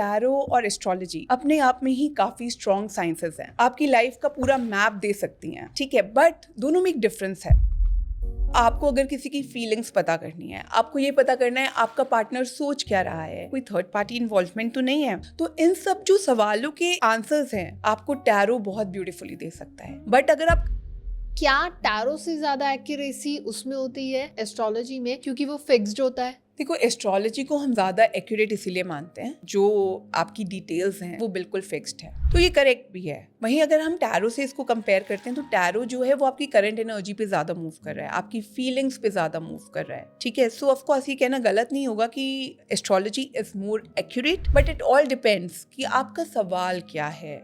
Tarot और astrology अपने आप में ही काफी स्ट्रॉन्ग साइंसेस हैं, आपकी लाइफ का पूरा मैप दे सकती हैं, ठीक है, बट दोनों में एक डिफरेंस है। आपको अगर किसी की फीलिंग्स पता करनी है, आपको ये पता करना है आपका पार्टनर सोच क्या रहा है, कोई थर्ड पार्टी इन्वॉल्वमेंट तो नहीं है, तो इन सब जो सवालों के आंसर्स हैं आपको टैरो बहुत ब्यूटीफुली दे सकता है। बट अगर आप क्या टैरो से ज्यादा एक्यूरेसी उसमें होती है एस्ट्रोलॉजी में, क्योंकि वो फिक्स्ड होता है? देखो, एस्ट्रोलॉजी को हम ज़्यादा एक्यूरेट इसीलिए मानते हैं, जो आपकी डिटेल्स हैं वो बिल्कुल फिक्स्ड है, तो ये करेक्ट भी है। वहीं अगर हम टैरो से इसको कंपेयर करते हैं तो टैरो जो है वो आपकी करंट एनर्जी पे ज़्यादा मूव कर रहा है, आपकी फीलिंग्स पे ज़्यादा मूव कर रहा है, ठीक है। सो ऑफ कोर्स ये कहना गलत नहीं होगा कि astrology is more accurate, but it all depends कि आपका सवाल क्या है।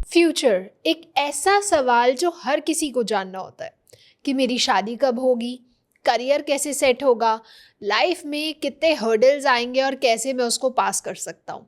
फ्यूचर एक ऐसा सवाल जो हर किसी को जानना होता है कि मेरी शादी कब होगी, करियर कैसे सेट होगा, लाइफ में कितने हर्डल्स आएंगे और कैसे मैं उसको पास कर सकता हूँ।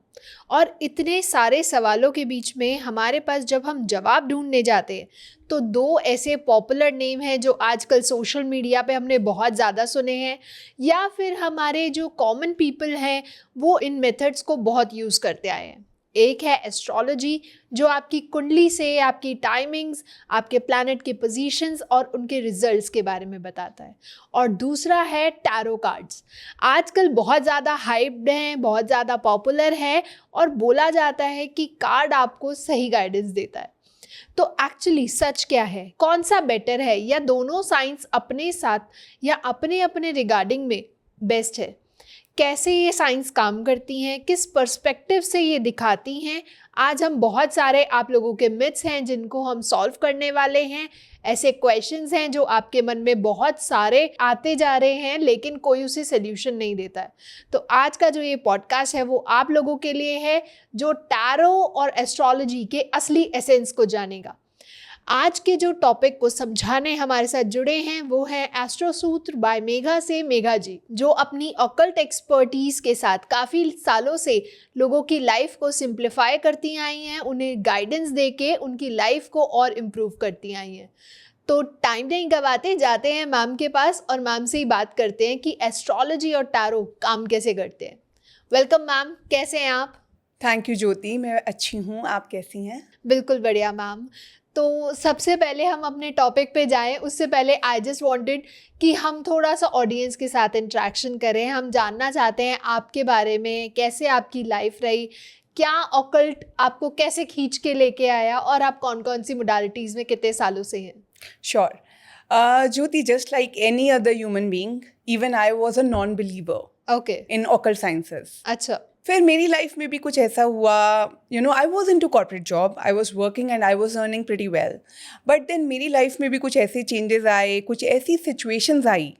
और इतने सारे सवालों के बीच में हमारे पास जब हम जवाब ढूंढने जाते हैं तो दो ऐसे पॉपुलर नेम हैं जो आजकल सोशल मीडिया पे हमने बहुत ज़्यादा सुने हैं, या फिर हमारे जो कॉमन पीपल हैं वो इन मेथड्स को बहुत यूज़ करते आए हैं। एक है एस्ट्रोलॉजी, जो आपकी कुंडली से आपकी टाइमिंग्स, आपके प्लैनेट के पोजीशंस और उनके रिजल्ट्स के बारे में बताता है, और दूसरा है टैरो कार्ड्स। आजकल बहुत ज़्यादा हाइप्ड हैं, बहुत ज़्यादा पॉपुलर है और बोला जाता है कि कार्ड आपको सही गाइडेंस देता है। तो एक्चुअली सच क्या है, कौन सा बेटर है, या दोनों साइंस अपने साथ या अपने अपने रिगार्डिंग में बेस्ट है? कैसे ये साइंस काम करती हैं, किस पर्सपेक्टिव से ये दिखाती हैं, आज हम बहुत सारे आप लोगों के मिथ्स हैं जिनको हम सॉल्व करने वाले हैं। ऐसे क्वेश्चंस हैं जो आपके मन में बहुत सारे आते जा रहे हैं लेकिन कोई उसे सोल्यूशन नहीं देता है। तो आज का जो ये पॉडकास्ट है वो आप लोगों के लिए है जो टैरो और एस्ट्रोलॉजी के असली एसेंस को जानेगा। आज के जो टॉपिक को समझाने हमारे साथ जुड़े हैं वो है एस्ट्रो सूत्र बाय मेघा से मेघा जी, जो अपनी ऑकल्ट एक्सपर्टीज के साथ काफ़ी सालों से लोगों की लाइफ को सिंप्लीफाई करती आई हैं, उन्हें गाइडेंस देके उनकी लाइफ को और इम्प्रूव करती आई हैं। तो टाइम नहीं गवाते, जाते हैं मैम के पास और मैम से ही बात करते हैं कि एस्ट्रोलॉजी और टैरो काम कैसे करते हैं। वेलकम मैम, कैसे हैं आप? थैंक यू ज्योति, मैं अच्छी हूँ, आप कैसी हैं? बिल्कुल बढ़िया मैम। तो सबसे पहले हम अपने टॉपिक पे जाएं, उससे पहले आई जस्ट वांटेड कि हम थोड़ा सा ऑडियंस के साथ इंटरेक्शन करें। हम जानना चाहते हैं आपके बारे में, कैसे आपकी लाइफ रही, क्या ऑकल्ट आपको कैसे खींच के लेके आया और आप कौन कौन सी मोडालिटीज़ में कितने सालों से हैं? Sure Jyoti, just like any other human being, even I was a non believer okay in occult sciences. अच्छा। फिर मेरी लाइफ में भी कुछ ऐसा हुआ, I was into corporate job, I was working and I was earning pretty well, but then मेरी life में भी कुछ ऐसे चेंजेस आए, कुछ ऐसी सिचुएशंस आई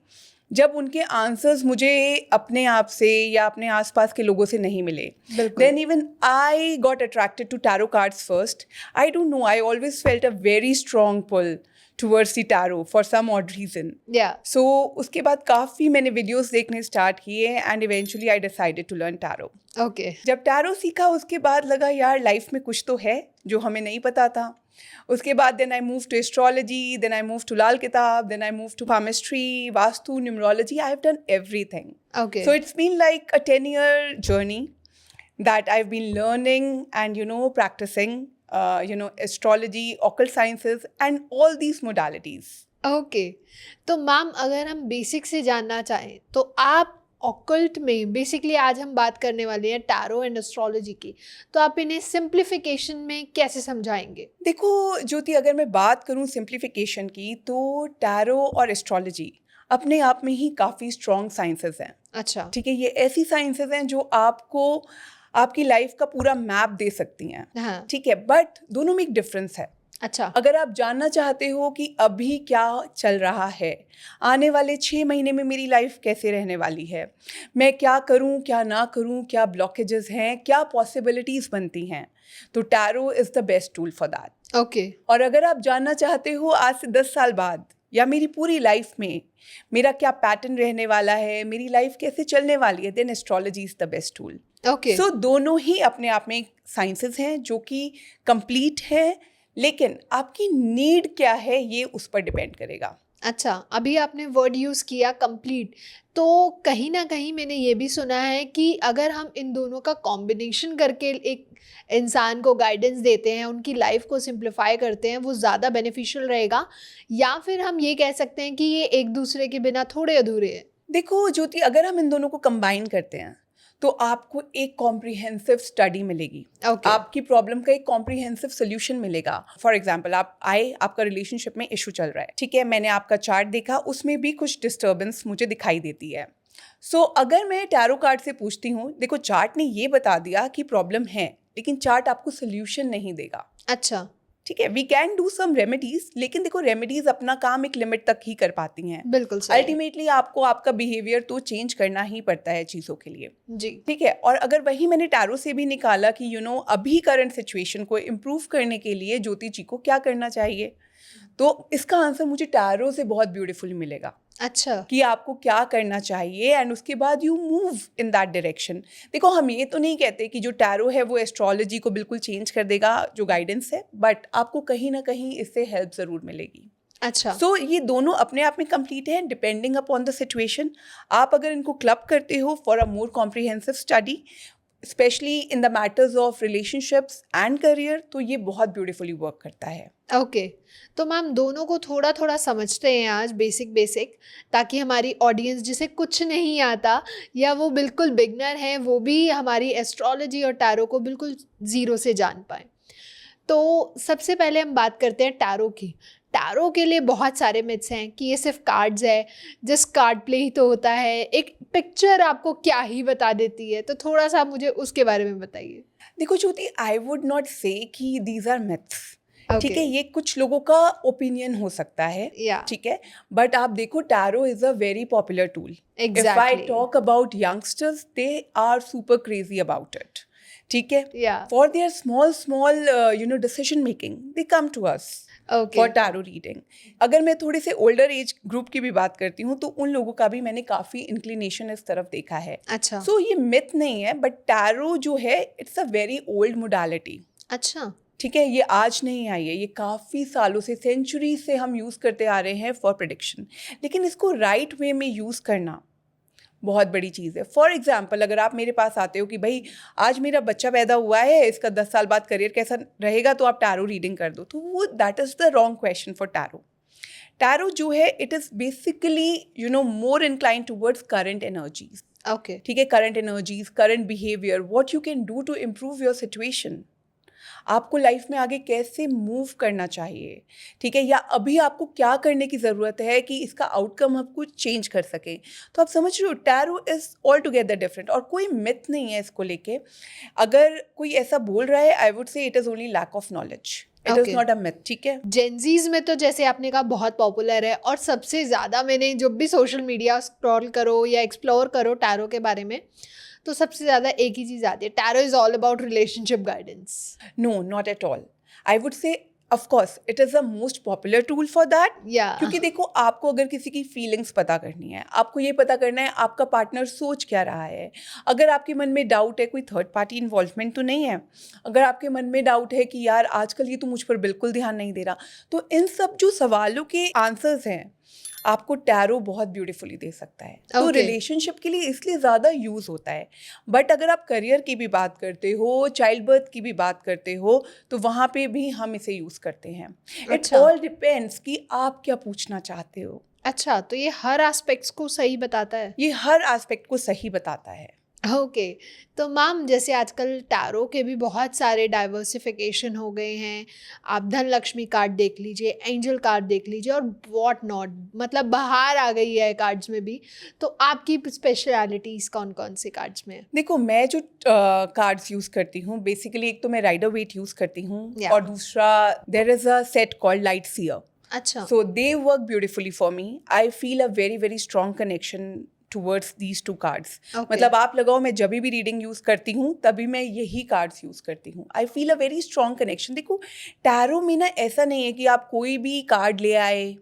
जब उनके आंसर्स मुझे अपने आप से या अपने आसपास के लोगों से नहीं मिले। Then even I got attracted to tarot cards first. I don't know, I always felt a very strong pull towards the tarot for some odd reason. Yeah. So उसके बाद काफ़ी मैंने वीडियोस देखने स्टार्ट किए and eventually I decided to learn tarot. Okay. जब tarot सीखा उसके बाद लगा यार लाइफ में कुछ तो है जो हमें नहीं पता था। उसके बाद then I moved to astrology, then I moved to लाल किताब, then I moved to palmistry, vastu, numerology. I have done everything. Okay. So it's been like a 10-year journey that I've been learning and practicing astrology, occult sciences and all these modalities. Okay तो ma'am, अगर हम basic से जानना चाहें तो आप occult में basically आज हम बात करने वाले हैं टैरो एंड एस्ट्रोलॉजी की, तो आप इन्हें सिंप्लीफिकेशन में कैसे समझाएंगे? देखो ज्योति, अगर मैं बात करूं सिंप्लीफिकेशन की तो टैरो और एस्ट्रोलॉजी अपने आप में ही काफ़ी स्ट्रॉन्ग साइंसेस हैं। अच्छा, ठीक है, ये ऐसी साइंसेस हैं जो आपको आपकी लाइफ का पूरा मैप दे सकती हैं। हाँ। ठीक है, बट दोनों में एक डिफरेंस है। अच्छा, अगर आप जानना चाहते हो कि अभी क्या चल रहा है, आने वाले 6 महीने में मेरी लाइफ कैसे रहने वाली है, मैं क्या करूं क्या ना करूं, क्या ब्लॉकेजेस हैं, क्या पॉसिबिलिटीज़ बनती हैं, तो tarot is the best tool for that. Okay. और अगर आप जानना चाहते हो आज से 10 साल बाद या मेरी पूरी लाइफ में मेरा क्या पैटर्न रहने वाला है, मेरी लाइफ कैसे चलने वाली है, then astrology is the best tool. Okay. So दोनों ही अपने आप में साइंसेस हैं जो कि कंप्लीट है, लेकिन आपकी नीड क्या है ये उस पर डिपेंड करेगा। अच्छा, अभी आपने वर्ड यूज़ किया कंप्लीट, तो कहीं ना कहीं मैंने ये भी सुना है कि अगर हम इन दोनों का कॉम्बिनेशन करके एक इंसान को गाइडेंस देते हैं, उनकी लाइफ को सिंप्लीफाई करते हैं, वो ज़्यादा बेनिफिशियल रहेगा, या फिर हम ये कह सकते हैं कि ये एक दूसरे के बिना थोड़े अधूरे हैं। देखो ज्योति, अगर हम इन दोनों को कंबाइन करते हैं तो आपको एक कॉम्प्रिहेंसिव स्टडी मिलेगी। ओके। आपकी प्रॉब्लम का एक कॉम्प्रिहेंसिव सोल्यूशन मिलेगा। फॉर एग्जाम्पल, आप आए, आपका रिलेशनशिप में इशू चल रहा है, ठीक है, मैंने आपका चार्ट देखा, उसमें भी कुछ डिस्टर्बेंस मुझे दिखाई देती है। सो अगर मैं टैरो कार्ड से पूछती हूँ, देखो चार्ट ने ये बता दिया कि प्रॉब्लम है, लेकिन चार्ट आपको सोल्यूशन नहीं देगा। अच्छा। ठीक है, we can do some remedies, लेकिन देखो रेमेडीज अपना काम एक लिमिट तक ही कर पाती हैं। बिल्कुल सही है। अल्टीमेटली आपको आपका बिहेवियर तो चेंज करना ही पड़ता है चीज़ों के लिए। जी। ठीक है, और अगर वही मैंने टैरो से भी निकाला कि अभी करंट सिचुएशन को इम्प्रूव करने के लिए ज्योति जी को क्या करना चाहिए, तो इसका आंसर मुझे टैरो से बहुत ब्यूटीफुल मिलेगा अच्छा। कि आपको क्या करना चाहिए, एंड उसके बाद you move in that direction. देखो हम ये तो नहीं कहते कि जो टैरो है वो एस्ट्रोलॉजी को बिल्कुल चेंज कर देगा, जो गाइडेंस है, बट आपको कहीं ना कहीं इससे हेल्प ज़रूर मिलेगी। अच्छा। सो ये दोनों अपने आप में कंप्लीट हैं, डिपेंडिंग अपॉन द सिचुएशन। आप अगर इनको क्लब करते हो for a more comprehensive study, specially in the matters of relationships and career, तो ये बहुत ब्यूटीफुली वर्क करता है। ओके। तो मैम दोनों को थोड़ा थोड़ा समझते हैं आज, बेसिक बेसिक, ताकि हमारी ऑडियंस जिसे कुछ नहीं आता या वो बिल्कुल बिगनर है, वो भी हमारी एस्ट्रोलॉजी और टैरो को बिल्कुल ज़ीरो से जान पाए। तो सबसे पहले हम बात करते हैं टैरो की। टैरो के लिए बहुत सारे मिथ्स हैं कि ये सिर्फ कार्ड्स है, जस्ट कार्ड प्ले ही तो होता है, एक पिक्चर आपको क्या ही बता देती है। तो थोड़ा सा मुझे उसके बारे में बताइए। देखो ज्योति, आई वुड नॉट से कि दीज आर मिथ्स। ठीक है, ओके। ये कुछ लोगों का ओपिनियन हो सकता है, या ठीक है, बट आप देखो tarot is a very popular tool. If I exactly. Talk about youngsters, they are super crazy about it. ठीक है, या for their small decision making, they come to us okay. For tarot reading. अगर मैं थोड़े से older age group की भी बात करती हूँ, तो उन लोगों का भी मैंने काफ़ी इंक्लिनेशन इस तरफ देखा है। अच्छा। सो ये मिथ नहीं है, बट टैरो जो है it's a very old modality. अच्छा। ठीक है, ये आज नहीं आई है, ये काफ़ी सालों से, सेंचुरी से हम यूज़ करते आ रहे हैं फॉर प्रेडिक्शन। लेकिन इसको राइट वे में यूज़ करना बहुत बड़ी चीज़ है। फॉर एग्जाम्पल, अगर आप मेरे पास आते हो कि भाई आज मेरा बच्चा पैदा हुआ है, इसका 10 साल बाद करियर कैसा रहेगा, तो आप टैरो रीडिंग कर दो, तो वो that is the wrong question for tarot. Tarot जो है it is basically more incline towards current energies. Okay. ठीक है, current energies, current behaviour, what you can do to improve your situation. आपको life में आगे कैसे मूव करना चाहिए, ठीक है, या अभी आपको क्या करने की ज़रूरत है कि इसका आउटकम आप कुछ चेंज कर सकें। तो आप समझ रहे हो, tarot is all together different, और कोई मिथ नहीं है इसको लेके। अगर कोई ऐसा बोल रहा है, I would say it is only lack of knowledge, it is Okay. Not a myth. ठीक है, जेंजीज में तो जैसे आपने कहा बहुत पॉपुलर है, और सबसे ज़्यादा मैंने जब भी सोशल मीडिया स्क्रॉल करो या एक्सप्लोर करो टैरो के बारे में, तो सबसे ज़्यादा एक ही चीज़ आती है, tarot is all about relationship guidance. No not at all. I would say of course it is the most popular tool for that. या क्योंकि देखो, आपको अगर किसी की फीलिंग्स पता करनी है, आपको ये पता करना है आपका पार्टनर सोच क्या रहा है, अगर आपके मन में डाउट है, कोई थर्ड पार्टी इन्वॉल्वमेंट तो नहीं है, अगर आपके मन में डाउट है कि यार आजकल ये तो मुझ पर बिल्कुल ध्यान नहीं दे रहा, तो इन सब जो सवालों के आंसर्स हैं आपको टैरो बहुत ब्यूटीफुली दे सकता है। तो Okay. रिलेशनशिप के लिए इसलिए ज़्यादा यूज़ होता है। बट अगर आप करियर की भी बात करते हो, चाइल्ड बर्थ की भी बात करते हो, तो वहाँ पे भी हम इसे यूज़ करते हैं। इट अच्छा। ऑल डिपेंड्स कि आप क्या पूछना चाहते हो। अच्छा, तो ये हर एस्पेक्ट्स को सही बताता है। ये हर एस्पेक्ट को सही बताता है। ओके। तो मैम जैसे आजकल टैरो के भी बहुत सारे डाइवर्सिफिकेशन हो गए हैं। आप धन लक्ष्मी कार्ड देख लीजिए, एंजल कार्ड देख लीजिए, और वॉट नॉट, मतलब बाहर आ गई है कार्ड्स में भी। तो आपकी स्पेशलिटीज़ कौन कौन से कार्ड्स में है? देखो, मैं जो कार्ड्स यूज़ करती हूँ, बेसिकली एक तो मैं राइडर वेट यूज़ करती हूँ, Yeah. और दूसरा there is a set called light seer. अच्छा। So they work beautifully for me. I feel a very very strong connection towards these two cards. Okay. मतलब आप लगाओ, मैं जब भी रीडिंग यूज़ करती हूँ तभी मैं यही कार्ड्स यूज़ करती हूँ। I feel a very strong connection. देखो टैरो में ना ऐसा नहीं है कि आप कोई भी कार्ड ले आए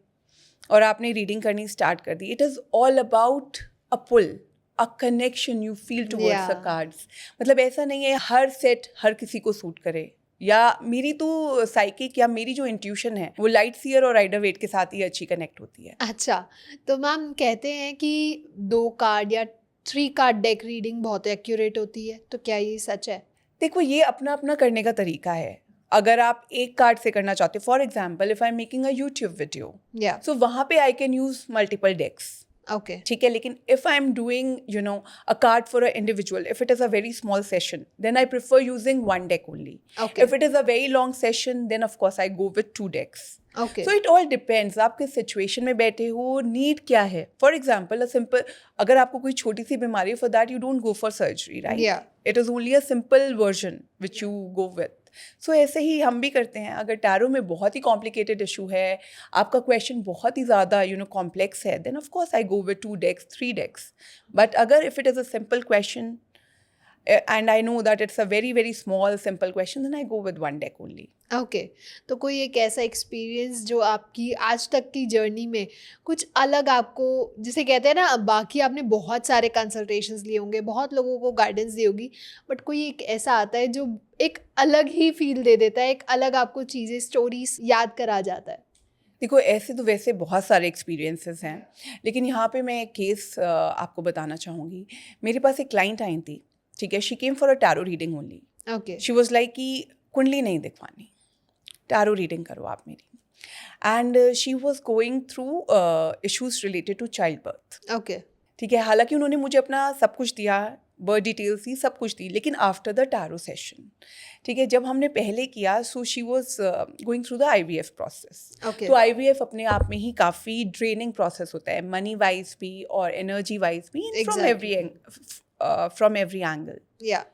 और आपने रीडिंग करनी स्टार्ट कर दी। It is all about a pull, a connection you feel towards the Yeah. Cards. मतलब ऐसा नहीं है हर सेट हर किसी को सूट करे। या मेरी तो साइकिक या मेरी जो इंट्यूशन है वो लाइट सीयर और राइडर वेट के साथ ही अच्छी कनेक्ट होती है। अच्छा, तो मैम कहते हैं कि 2 कार्ड या 3 कार्ड डेक रीडिंग बहुत एक्यूरेट होती है, तो क्या ये सच है? देखो ये अपना अपना करने का तरीका है। अगर आप एक कार्ड से करना चाहते हो, for example if I am making a YouTube video, या सो वहाँ पे I can use multiple decks, okay, ठीक है। लेकिन if I am doing a card for a individual, if it is a very small session, then I prefer using one deck only. Okay, if it is a very long session, then of course I go with 2 decks. Okay, so it all depends आप किस situation में बैठे हो, need क्या है। For example a simple, अगर आपको कोई छोटी सी बीमारी है, for that you don't go for surgery, right? या it is only a simple version which you go with. So ऐसे ही हम भी करते हैं। अगर टैरो में बहुत ही कॉम्प्लिकेटेड इशू है, आपका क्वेश्चन बहुत ही ज़्यादा कॉम्प्लेक्स है, then of course I go with 2 decks, 3 decks. But अगर if it is a simple question and I know that it's a very very small simple question, then I go with 1 deck only. Okay. तो कोई एक ऐसा experience जो आपकी आज तक की जर्नी में कुछ अलग आपको, जिसे कहते हैं ना, बाकी आपने बहुत सारे कंसल्टेशंस लिए होंगे, बहुत लोगों को गाइडेंस दी होगी, बट कोई एक ऐसा आता है जो एक अलग ही फील दे देता है, एक अलग आपको चीज़ें, स्टोरीज याद करा जाता है? देखो ऐसे तो वैसे बहुत सारे एक्सपीरियंसेस हैं, लेकिन यहाँ पे मैं एक केस आपको बताना चाहूँगी। मेरे पास एक क्लाइंट आई थी, ठीक है। She came for a tarot reading only. Okay, she was like कि कुंडली नहीं दिखवानी, टैरो रीडिंग करो आप मेरी। And she was going through issues related to child birth, okay, ठीक है। हालांकि उन्होंने मुझे अपना सब कुछ दिया, बर्थ डिटेल्स दी, सब कुछ दी, लेकिन आफ्टर द टैरो सेशन, ठीक है, जब हमने पहले किया, so she was going through the IVF process. Okay, तो IVF अपने आप में ही काफ़ी ड्रेनिंग प्रोसेस होता है, मनी वाइज भी और एनर्जी वाइज भी, फ्रॉम एवरी एंगल। या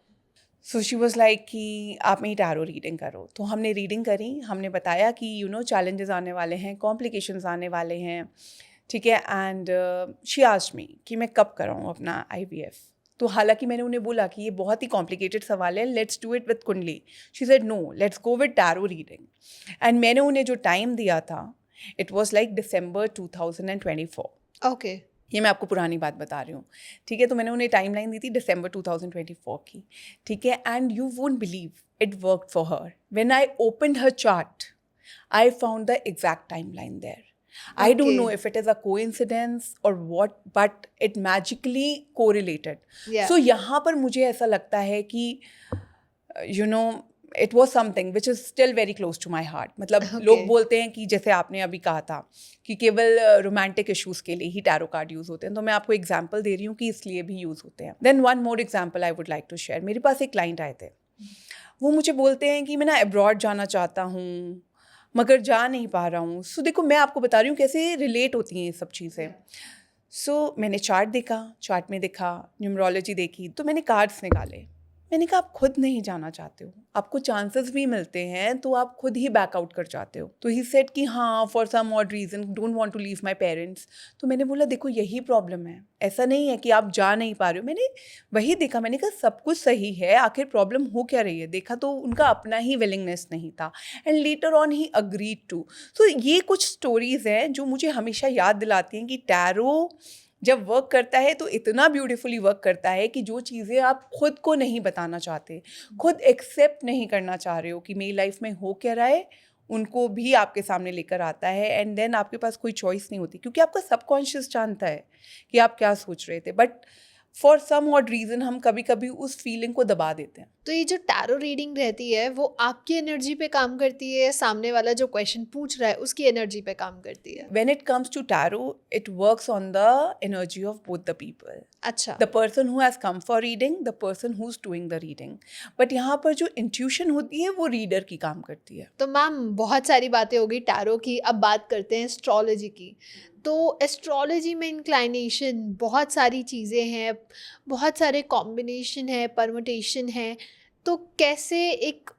सो शी वॉज लाइक कि आप मेरी टैरो रीडिंग करो। तो हमने रीडिंग करी, हमने बताया कि चैलेंजेस आने वाले हैं, कॉम्प्लिकेशंस आने वाले हैं, ठीक है। एंड शी आस्क्ड मी कि मैं कब कराऊँ अपना IVF। तो हालांकि मैंने उन्हें बोला कि ये बहुत ही कॉम्प्लिकेटेड सवाल है, let's do it with kundli. She said no, let's go with tarot reading. And मैंने उन्हें जो टाइम दिया था, it was like December 2024। Okay, ये मैं आपको पुरानी बात बता रही हूँ, ठीक है। तो मैंने उन्हें टाइमलाइन दी थी December 2024 की, ठीक है। And you won't believe, it worked for her. When I opened her chart, I found the exact timeline there. I don't Okay. know if it is a coincidence or what, but it magically correlated. Yeah. So यहाँ पर मुझे ऐसा लगता है कि it was something which is still very close to my heart. मतलब Okay. लोग बोलते हैं कि जैसे आपने अभी कहा था कि केवल रोमांटिक इश्यूज के लिए ही टैरो कार्ड यूज होते हैं, तो मैं आपको एग्जांपल दे रही हूँ कि इसलिए भी यूज होते हैं। Then one more example I would like to share. मेरे पास एक क्लाइंट आए थे, वो मुझे बोलते हैं कि मैं ना अब्रॉड जाना चाहता हूँ मगर जा नहीं पा रहा हूँ। सो देखो मैं आपको बता रही हूँ कैसे रिलेट होती हैं ये सब चीज़ें। सो मैंने चार्ट देखा, चार्ट में देखा, न्यूमरोलॉजी देखी, तो मैंने कार्ड्स निकाले। मैंने कहा आप खुद नहीं जाना चाहते हो, आपको चांसेस भी मिलते हैं तो आप खुद ही बैक आउट कर जाते हो। तो ही सेड कि हाँ for some odd reason don't want to leave my parents. तो मैंने बोला देखो यही प्रॉब्लम है, ऐसा नहीं है कि आप जा नहीं पा रहे हो। मैंने वही देखा, मैंने कहा सब कुछ सही है, आखिर प्रॉब्लम हो क्या रही है। देखा तो उनका अपना ही विलिंगनेस नहीं था। And later on he agreed to. So ये कुछ स्टोरीज हैं जो मुझे हमेशा याद दिलाती हैं कि टैरो जब वर्क करता है तो इतना ब्यूटीफुली वर्क करता है कि जो चीज़ें आप खुद को नहीं बताना चाहते, खुद एक्सेप्ट नहीं करना चाह रहे हो कि मेरी लाइफ में हो क्या रहा है, उनको भी आपके सामने लेकर आता है। एंड देन आपके पास कोई चॉइस नहीं होती क्योंकि आपका सबकॉन्शियस जानता है कि आप क्या सोच रहे थे, but for some odd reason हम कभी कभी उस फीलिंग को दबा देते हैं। तो ये जो टैरो रीडिंग रहती है वो आपकी एनर्जी पे काम करती है, सामने वाला जो क्वेश्चन पूछ रहा है उसकी एनर्जी पे काम करती है? When it comes to tarot, it works on the energy of both the people. अच्छा, The person who has come for reading, the person who's doing the reading. But यहाँ पर जो intuition होती है वो रीडर की काम करती है। तो मैम बहुत सारी बातें हो गई टैरो की, अब बात करते हैं एस्ट्रोलॉजी की। तो एस्ट्रोलॉजी में इंक्लाइनेशन बहुत सारी चीज़ें हैं, बहुत सारे कॉम्बिनेशन है, परमुटेशन है। तो कैसे एक,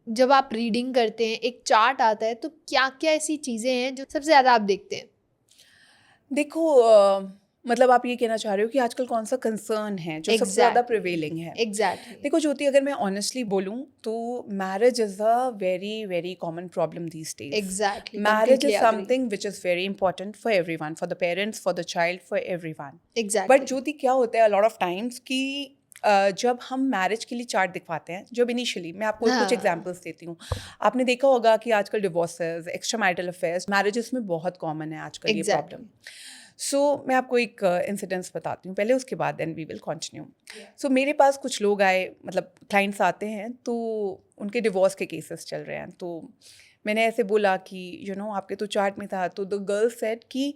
जब आप रीडिंग करते हैं, एक चार्ट आता है, तो क्या क्या ऐसी चीज़ें हैं जो सबसे ज़्यादा आप देखते हैं? देखो मतलब आप ये कहना चाह रहे हो कि आजकल कौन सा कंसर्न है जो सबसे ज़्यादा Exactly. प्रिवेलिंग है? एग्जैक्टली। देखो ज्योति, अगर मैं ऑनेस्टली बोलूँ तो marriage is a very very common problem these days. Exactly, Marriage is something which is very important for everyone, for the parents, for the child, for everyone. Exactly. But Jyoti क्या होता है a lot of times कि जब हम marriage के लिए chart दिखवाते हैं, जब इनिशियली, मैं आपको हाँ। कुछ एग्जांपल्स देती हूँ। आपने देखा होगा कि आजकल divorces, extra marital affairs, marriages में बहुत कॉमन है आजकल ये Exactly. प्रॉब्लम। सो मैं आपको एक इंसिडेंस बताती हूँ पहले, उसके बाद देन वी विल कंटिन्यू। सो मेरे पास कुछ लोग आए, मतलब क्लाइंट्स आते हैं, तो उनके डिवोर्स के केसेस चल रहे हैं। तो मैंने ऐसे बोला कि आपके तो चार्ट में था। तो द गर्ल सेड कि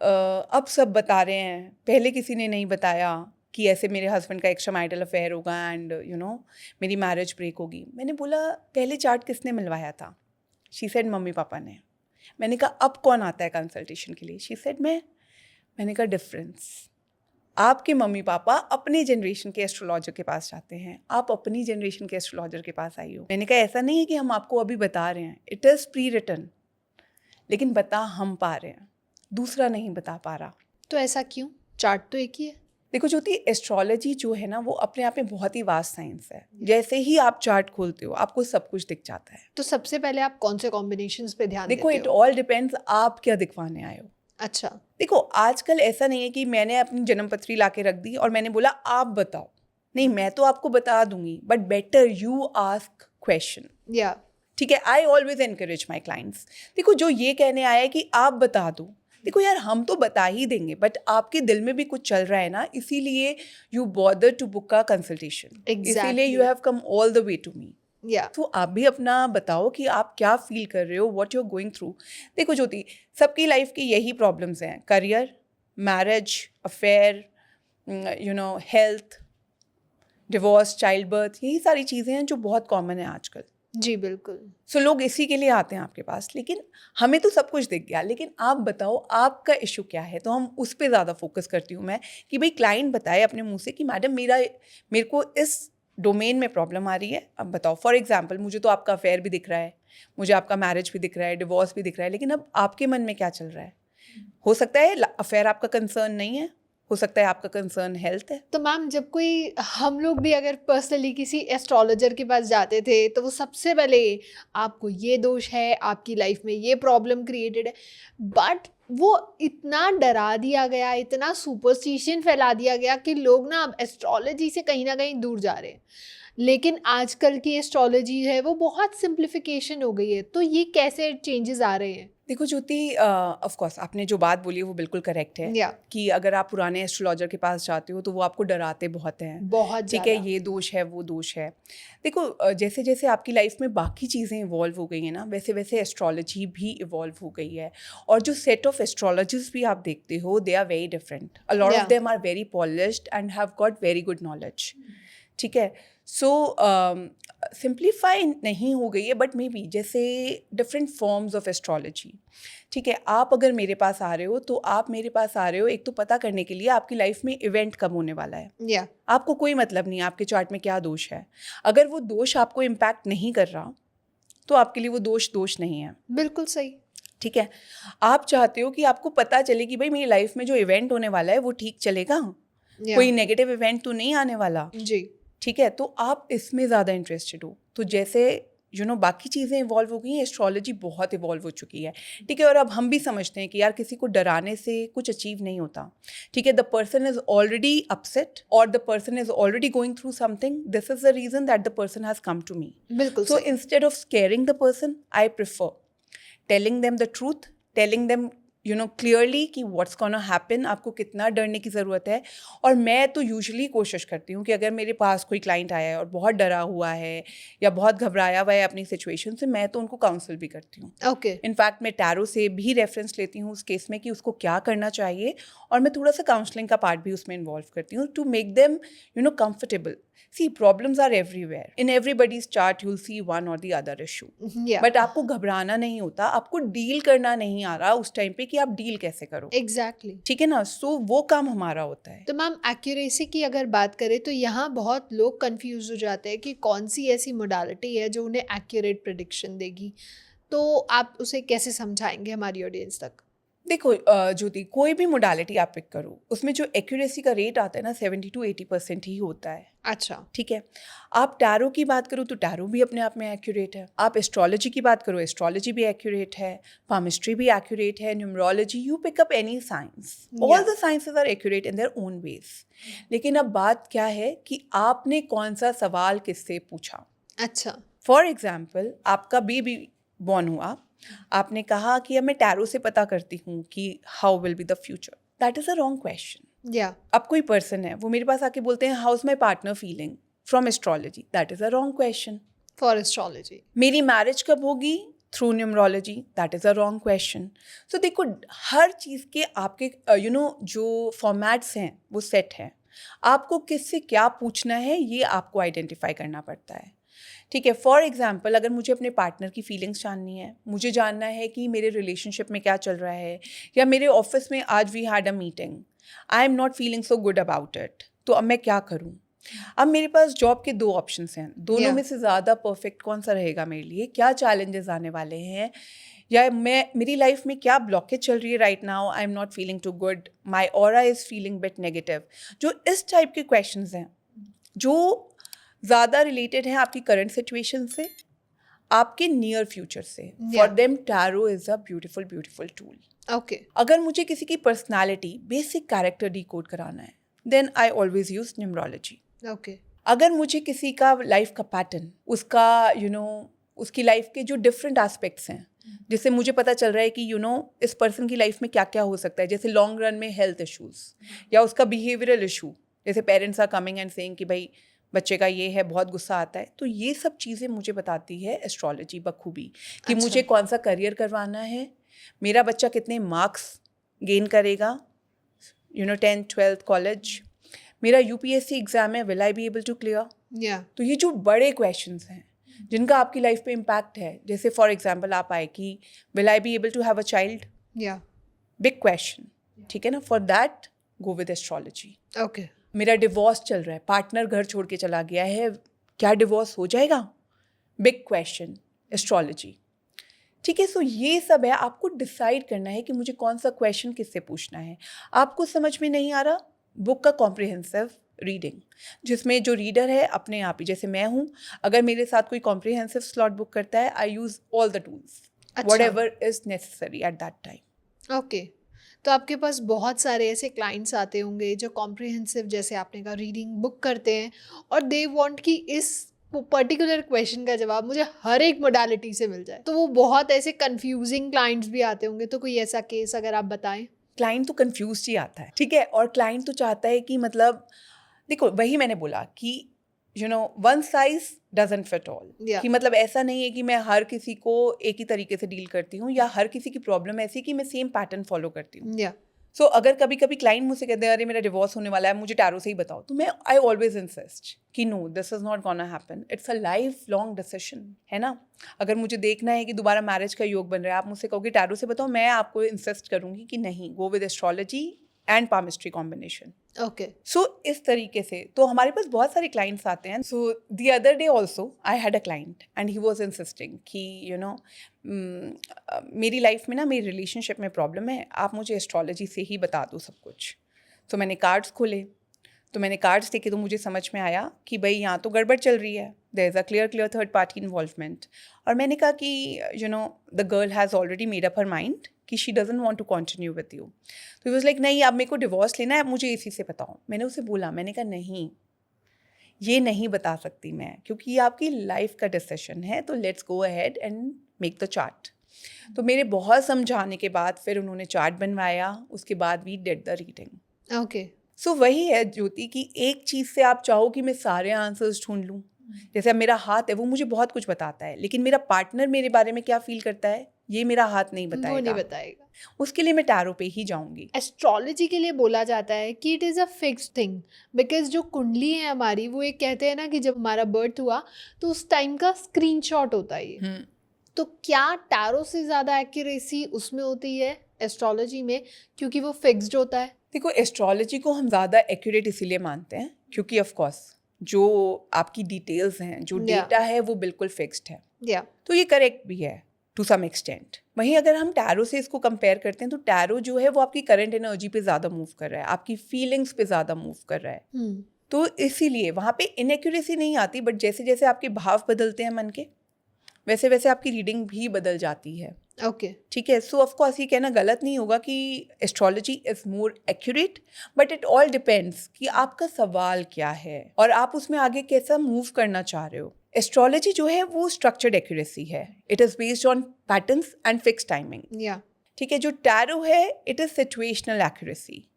अब सब बता रहे हैं, पहले किसी ने नहीं बताया कि ऐसे मेरे हस्बैंड का एक्स्ट्रा मैरिटल अफेयर होगा एंड मेरी मैरिज ब्रेक होगी। मैंने बोला पहले चार्ट किसने मिलवाया था? शी सेड मम्मी पापा ने। मैंने कहा अब कौन आता है कंसल्टेशन के लिए? शी सेड मैंने कहा डिफरेंस, आपके मम्मी पापा अपने जनरेशन के एस्ट्रोलॉजर के पास जाते हैं, आप अपनी जनरेशन के एस्ट्रोलॉजर के पास आई हो। मैंने कहा ऐसा नहीं है कि हम आपको अभी बता रहे हैं, इट इज़ प्री रिटन, लेकिन बता हम पा रहे हैं, दूसरा नहीं बता पा रहा। तो ऐसा क्यों? चार्ट तो एक ही है। देखो ज्योति, एस्ट्रोलॉजी जो है ना, वो अपने आप में बहुत ही वास्ट साइंस है। जैसे ही आप चार्ट खोलते हो आपको सब कुछ दिख जाता है। तो सबसे पहले आप कौन से कॉम्बिनेशंस पे ध्यान देखो, देते इट हो? ऑल डिपेंड्स आप क्या दिखवाने आए हो। अच्छा। देखो आजकल ऐसा नहीं है कि मैंने अपनी जन्मपत्री ला के रख दी और मैंने बोला आप बताओ। नहीं, मैं तो आपको बता दूंगी, but better you ask question. या ठीक है, I always encourage my clients. देखो जो ये कहने आया है कि आप बता दो, देखो यार हम तो बता ही देंगे, बट आपके दिल में भी कुछ चल रहा है ना, इसीलिए you bother to book a consultation, इसीलिए you have come all the way to me. या तो आप भी अपना बताओ कि आप क्या फील कर रहे हो, what you are going through. देखो ज्योति, सबकी लाइफ की यही प्रॉब्लम्स हैं, career, marriage, affair, health, divorce, child birth, यही सारी चीज़ें हैं जो बहुत कॉमन है आजकल। जी बिल्कुल। सो लोग इसी के लिए आते हैं आपके पास। लेकिन हमें तो सब कुछ दिख गया, लेकिन आप बताओ आपका इशू क्या है। तो हम उस पर ज़्यादा फोकस करती हूँ मैं, कि भाई क्लाइंट बताए अपने मुंह से कि मैडम मेरे को इस डोमेन में प्रॉब्लम आ रही है, अब बताओ। फॉर एग्जाम्पल, मुझे तो आपका अफेयर भी दिख रहा है, मुझे आपका मैरिज भी दिख रहा है, डिवोर्स भी दिख रहा है, लेकिन अब आपके मन में क्या चल रहा है? हो सकता है अफेयर आपका कंसर्न नहीं है, हो सकता है आपका कंसर्न हेल्थ है। तो मैम, जब कोई, हम लोग भी अगर पर्सनली किसी एस्ट्रोलॉजर के पास जाते थे तो वो सबसे पहले आपको ये दोष है, आपकी लाइफ में ये प्रॉब्लम क्रिएटेड है, बट वो इतना डरा दिया गया, इतना सुपरस्टिशन फैला दिया गया कि लोग ना अब एस्ट्रोलॉजी से कहीं ना कहीं दूर जा रहे हैं। लेकिन आजकल की एस्ट्रोलॉजी है वो बहुत सिंप्लीफिकेशन हो गई है। तो ये कैसे चेंजेस आ रहे हैं? देखो ज्योति, ऑफ कोर्स आपने जो बात बोली है वो बिल्कुल करेक्ट है। या कि अगर आप पुराने एस्ट्रोलॉजर के पास जाते हो तो वो आपको डराते बहुत हैं। बहुत ठीक है, ज़्यादा। ये दोष है, वो दोष है। देखो जैसे जैसे आपकी लाइफ में बाकी चीज़ें इवॉल्व हो गई हैं ना, वैसे वैसे एस्ट्रोलॉजी भी इवॉल्व हो गई है। और जो सेट ऑफ एस्ट्रोलॉजिस्ट भी आप देखते हो, they are very different. A lot Yeah. Of them are very polished and have got very good knowledge. ठीक है, सो सिंप्लीफाई नहीं हो गई है, बट मे बी जैसे डिफरेंट फॉर्म्स ऑफ एस्ट्रोलॉजी। ठीक है, आप अगर मेरे पास आ रहे हो तो आप मेरे पास आ रहे हो एक तो पता करने के लिए आपकी लाइफ में इवेंट कब होने वाला है। या आपको कोई मतलब नहीं आपके चार्ट में क्या दोष है। अगर वो दोष आपको इम्पैक्ट नहीं कर रहा तो आपके लिए वो दोष नहीं है। बिल्कुल सही। ठीक है, आप चाहते हो कि आपको पता चले कि भाई मेरी लाइफ में जो इवेंट होने वाला है वो ठीक चलेगा, या कोई नेगेटिव इवेंट तो नहीं आने वाला। जी। ठीक है, तो आप इसमें ज़्यादा इंटरेस्टेड हो। तो जैसे बाकी चीज़ें इवॉल्व हो गई हैं, एस्ट्रोलॉजी बहुत इवॉल्व हो चुकी है। ठीक है, और अब हम भी समझते हैं कि यार किसी को डराने से कुछ अचीव नहीं होता। ठीक है, the person is already upset और the person is already going through something, this is the reason that the person has come to me. बिल्कुल सो सही। Instead of scaring the person, I prefer telling them the truth, telling them clearly कि what's gonna happen, आपको कितना डरने की ज़रूरत है। और मैं तो यूजुअली कोशिश करती हूँ कि अगर मेरे पास कोई क्लाइंट आया है और बहुत डरा हुआ है या बहुत घबराया हुआ है अपनी सिचुएशन से, मैं तो उनको काउंसिल भी करती हूँ। ओके। इनफैक्ट मैं टैरो से भी रेफरेंस लेती हूँ उस केस में कि उसको क्या करना चाहिए, और मैं थोड़ा सा काउंसलिंग का पार्ट भी उसमें इन्वॉल्व करती हूँ to make them comfortable. See, problems are everywhere, in everybody's chart you will see one or the other issue, या बट आपको घबराना नहीं होता, आपको डील करना नहीं आ रहा उस टाइम पे कि आप डील कैसे करो। एग्जैक्टली। ठीक है ना, सो वो काम हमारा होता है। तो मैम, एक्यूरेसी की अगर बात करें तो यहाँ बहुत लोग कंफ्यूज हो जाते हैं कि कौन सी ऐसी मोडालिटी है जो उन्हें एक्यूरेट प्रेडिक्शन देगी। तो आप उसे कैसे समझाएंगे हमारी ऑडियंस तक? देखो ज्योति, कोई भी मोडालिटी आप पिक करो, उसमें जो एक्यूरेसी का रेट आता है ना 70 to 80% ही होता है। अच्छा। ठीक है, आप टैरो की बात करो तो टैरो भी अपने आप में एक्यूरेट है, आप एस्ट्रोलॉजी की बात करो एस्ट्रोलॉजी भी एक्यूरेट है, पामिस्ट्री भी एक्यूरेट है, numerology, you pick up any science, all the sciences are accurate in their own ways. लेकिन अब बात क्या है कि आपने कौन सा सवाल किससे पूछा। अच्छा। फॉर एग्जाम्पल, आपका बेबी बॉर्न हुआ, आपने कहा कि अब मैं टैरो से पता करती हूँ कि how will be the future. That is a wrong question. या अब कोई पर्सन है, वो मेरे पास आके बोलते हैं how is my partner feeling from astrology, that is a wrong question. For astrology. मेरी मैरिज कब होगी through numerology, that is a wrong question. So देखो, हर चीज़ के आपके जो फॉर्मेट्स हैं वो सेट हैं, आपको किससे क्या पूछना है ये आपको आइडेंटिफाई करना पड़ता है। ठीक है, फॉर एग्जाम्पल, अगर मुझे अपने पार्टनर की फीलिंग्स जाननी है, मुझे जानना है कि मेरे रिलेशनशिप में क्या चल रहा है, या मेरे ऑफिस में आज we had a meeting, I am not feeling so good about it, तो अब मैं क्या करूँ। अब मेरे पास जॉब के 2 ऑप्शंस हैं, दोनों Yeah. में से ज़्यादा परफेक्ट कौन सा रहेगा मेरे लिए, क्या चैलेंजेस आने वाले हैं, या मेरी लाइफ में क्या ब्लॉकेज चल रही है right now, I am not feeling too good, my aura is feeling bit negative. जो इस टाइप के क्वेश्चंस हैं, जो ज़्यादा रिलेटेड हैं आपकी करंट सिचुएशन से, आपके नियर फ्यूचर से, for them tarot is a beautiful beautiful tool. Okay. अगर मुझे किसी की पर्सनालिटी, बेसिक कैरेक्टर डिकोड कराना है, then I always use numerology. Okay. अगर मुझे किसी का लाइफ का पैटर्न, उसका उसकी लाइफ के जो डिफरेंट एस्पेक्ट्स हैं, जिससे मुझे पता चल रहा है कि इस पर्सन की लाइफ में क्या क्या हो सकता है, जैसे लॉन्ग रन में हेल्थ इश्यूज या उसका बिहेवियरल इशू, जैसे parents are coming and saying कि भाई बच्चे का ये है, बहुत गुस्सा आता है, तो ये सब चीज़ें मुझे बताती है एस्ट्रोलॉजी बखूबी कि अच्छा। मुझे कौन सा करियर करवाना है, मेरा बच्चा कितने मार्क्स गेन करेगा, 10th 12th कॉलेज, मेरा यूपीएससी एग्जाम है, will I be able to clear. या। तो ये जो बड़े क्वेश्चंस हैं जिनका आपकी लाइफ पे इम्पैक्ट है, जैसे फॉर एग्जांपल आप आए कि will I be able to have a child, या। बिग क्वेश्चन, ठीक है ना, for that go with astrology. Okay. मेरा डिवोर्स चल रहा है, पार्टनर घर छोड़ के चला गया है, क्या डिवोर्स हो जाएगा, बिग क्वेश्चन, एस्ट्रोलॉजी। ठीक है, सो ये सब है, आपको डिसाइड करना है कि मुझे कौन सा क्वेश्चन किससे पूछना है। आपको समझ में नहीं आ रहा, बुक का कॉम्प्रिहेंसिव रीडिंग, जिसमें जो रीडर है अपने आप ही, जैसे मैं हूँ, अगर मेरे साथ कोई कॉम्प्रिहेंसिव स्लॉट बुक करता है, I use all the tools whatever is necessary at that time. Okay. तो आपके पास बहुत सारे ऐसे क्लाइंट्स आते होंगे जो कॉम्प्रिहेंसिव, जैसे आपने कहा, रीडिंग बुक करते हैं और दे वांट कि इस पर्टिकुलर क्वेश्चन का जवाब मुझे हर एक मोडालिटी से मिल जाए, तो वो बहुत ऐसे कंफ्यूजिंग क्लाइंट्स भी आते होंगे, तो कोई ऐसा केस अगर आप बताएं। क्लाइंट तो कंफ्यूज ही आता है, ठीक है, और क्लाइंट तो चाहता है कि मतलब, देखो वही मैंने बोला कि one size doesn't fit all, Yeah. कि मतलब ऐसा नहीं है कि मैं हर किसी को एक ही तरीके से डील करती हूँ, या हर किसी की प्रॉब्लम ऐसी है कि मैं सेम पैटर्न फॉलो करती हूँ। या। सो अगर कभी कभी क्लाइंट मुझसे कहते हैं अरे मेरा डिवोर्स होने वाला है, मुझे टैरो से ही बताओ, तो मैं आई ऑलवेज इंसिस्ट कि no, this is not gonna happen, it's a lifelong decision, है ना। अगर मुझे देखना है कि दोबारा मैरिज का योग बन रहा है, आप मुझसे कहोगे टैरो से बताओ, मैं आपको इंसिस्ट करूंगी कि नहीं, go with astrology and palmistry combination. Okay. So इस तरीके से तो हमारे पास बहुत सारे क्लाइंट्स आते हैं। So the other day also I had a client and he was insisting कि मेरी लाइफ में ना, मेरी रिलेशनशिप में प्रॉब्लम है, आप मुझे एस्ट्रोलॉजी से ही बता दो सब कुछ। तो मैंने कार्ड्स खोले, तो मैंने कार्ड्स देखे, तो मुझे समझ में आया कि भाई यहाँ तो गड़बड़ चल रही है, there is a clear third party involvement. और मैंने कहा कि the girl has already made up her mind कि she doesn't want to continue with you. तो ही वाज लाइक नहीं, अब मेरे को डिवोर्स लेना है, अब मुझे इसी से बताओ। मैंने उसे बोला, मैंने कहा नहीं, ये नहीं बता सकती मैं, क्योंकि ये आपकी लाइफ का डिसीजन है, तो let's go ahead and make the chart. तो मेरे बहुत समझाने के बाद फिर उन्होंने चार्ट बनवाया, उसके बाद we did the reading. Okay. So वही है ज्योति कि एक चीज़ से आप चाहो कि मैं सारे आंसर्स ढूंढ लूँ, जैसे अब मेरा हाथ है वो मुझे बहुत कुछ बताता है, लेकिन मेरा पार्टनर मेरे बारे में क्या फील करता है ये मेरा हाथ नहीं वो नहीं बताएगा, बताएगा। उसके लिए मैं टैरो पे ही जाऊंगी। एस्ट्रोलॉजी के लिए बोला जाता है कि it is a fixed thing, because जो कुंडली है हमारी, वो एक कहते हैं ना कि जब हमारा बर्थ हुआ तो उस टाइम का स्क्रीनशॉट होता है ये। तो क्या टैरो से ज़्यादा एक्यूरेसी उसमें होती है एस्ट्रोलॉजी में, क्योंकि वो फिक्स्ड होता है? देखो, एस्ट्रोलॉजी को हम ज़्यादा एक्यूरेट इसीलिए मानते हैं क्योंकि ऑफ कोर्स जो आपकी डिटेल्स हैं, जो Yeah. डेटा है वो बिल्कुल फिक्स्ड है, या। तो ये करेक्ट भी है। To some extent. वहीं अगर हम टैरो से इसको कंपेयर करते हैं तो टैरो जो है वो आपकी करंट एनर्जी पे ज़्यादा मूव कर रहा है, आपकी फीलिंग्स पे ज़्यादा मूव कर रहा है। तो इसीलिए वहाँ पे इनएक्यूरेसी नहीं आती, बट जैसे जैसे आपके भाव बदलते हैं मन के, वैसे वैसे आपकी रीडिंग भी बदल जाती है। ओके, ठीक है। सो ऑफ कोर्स ये कहना गलत नहीं होगा कि astrology is more accurate, but it all depends कि आपका सवाल क्या है और आप उसमें आगे कैसा मूव करना चाह रहे हो। एस्ट्रोलॉजी जो है वो स्ट्रक्चर्ड एक्यूरेसी है, it is based on patterns and fix timing. या ठीक है। जो टैरो है इट इज़ सिचुएशनल एक्यूरेसी,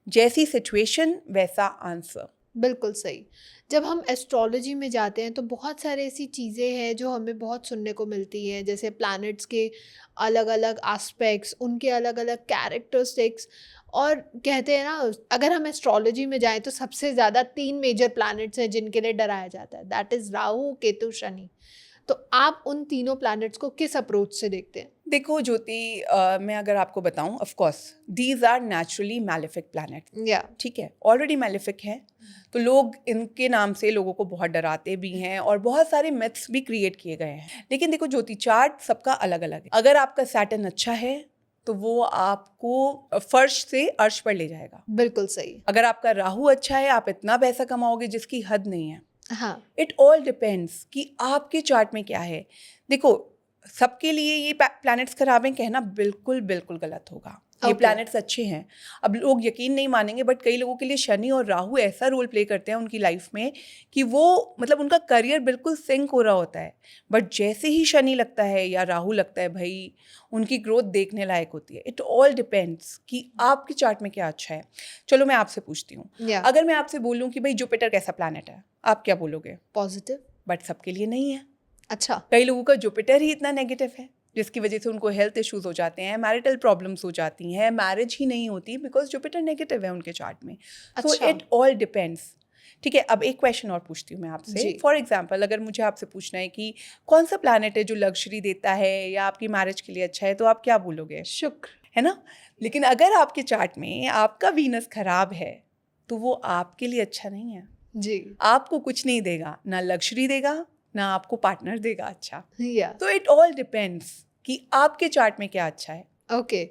जैसी सिचुएशन वैसा आंसर। बिल्कुल सही। जब हम एस्ट्रोलॉजी में जाते हैं तो बहुत सारे ऐसी चीज़ें हैं जो हमें बहुत सुनने को मिलती हैं, जैसे प्लैनेट्स के अलग अलग एस्पेक्ट्स, उनके अलग अलग कैरेक्टरिस्टिक्स। और कहते हैं ना, अगर हम एस्ट्रोलॉजी में जाएं तो सबसे ज़्यादा 3 मेजर प्लैनेट्स हैं जिनके लिए डराया जाता है, दैट इज़ राहु, केतु, शनि। तो आप उन तीनों प्लैनेट्स को किस अप्रोच से देखते हैं? देखो ज्योति, मैं अगर आपको बताऊं, of course these are naturally malefic planet. या ठीक है, ऑलरेडी मैलेफिक हैं, तो लोग इनके नाम से लोगों को बहुत डराते भी हैं और बहुत सारे मिथ्स भी क्रिएट किए गए हैं। लेकिन देखो ज्योति, चार्ट सबका अलग अलग है। अगर आपका सैटर्न अच्छा है तो वो आपको फर्श से अर्श पर ले जाएगा। बिल्कुल सही। अगर आपका राहु अच्छा है, आप इतना पैसा कमाओगे जिसकी हद नहीं है। हाँ, इट ऑल डिपेंड्स कि आपके चार्ट में क्या है। देखो, सबके लिए ये प्लैनेट्स खराब हैं कहना बिल्कुल बिल्कुल गलत होगा। ये Okay. प्लैनेट्स अच्छे हैं। अब लोग यकीन नहीं मानेंगे, बट कई लोगों के लिए शनि और राहु ऐसा रोल प्ले करते हैं उनकी लाइफ में कि वो मतलब उनका करियर बिल्कुल सिंक हो रहा होता है, बट जैसे ही शनि लगता है या राहु लगता है, भाई उनकी ग्रोथ देखने लायक होती है। इट ऑल डिपेंड्स कि आपके चार्ट में क्या अच्छा है। चलो मैं आपसे पूछती हूँ, या अगर मैं आपसे बोलूँ कि भाई जुपिटर कैसा प्लैनेट है, आप क्या बोलोगे? पॉजिटिव। बट सबके लिए नहीं है। अच्छा, कई लोगों का जुपिटर ही इतना नेगेटिव है जिसकी वजह से उनको हेल्थ इश्यूज हो जाते हैं, मैरिटल प्रॉब्लम्स हो जाती हैं, मैरिज ही नहीं होती बिकॉज जुपिटर नेगेटिव है उनके चार्ट में। सो अच्छा। It all depends. ठीक है। अब एक क्वेश्चन और पूछती हूँ मैं आपसे। जी। फॉर एग्जाम्पल, अगर मुझे आपसे पूछना है कि कौन सा प्लैनेट है जो लग्जरी देता है या आपकी मैरिज के लिए अच्छा है, तो आप क्या बोलोगे? शुक्र। है ना। लेकिन अगर आपके चार्ट में आपका वीनस खराब है तो वो आपके लिए अच्छा नहीं है। जी। आपको कुछ नहीं देगा, ना लग्जरी देगा ना आपको पार्टनर देगा अच्छा। या तो इट ऑल डिपेंड्स कि आपके चार्ट में क्या अच्छा है। ओके।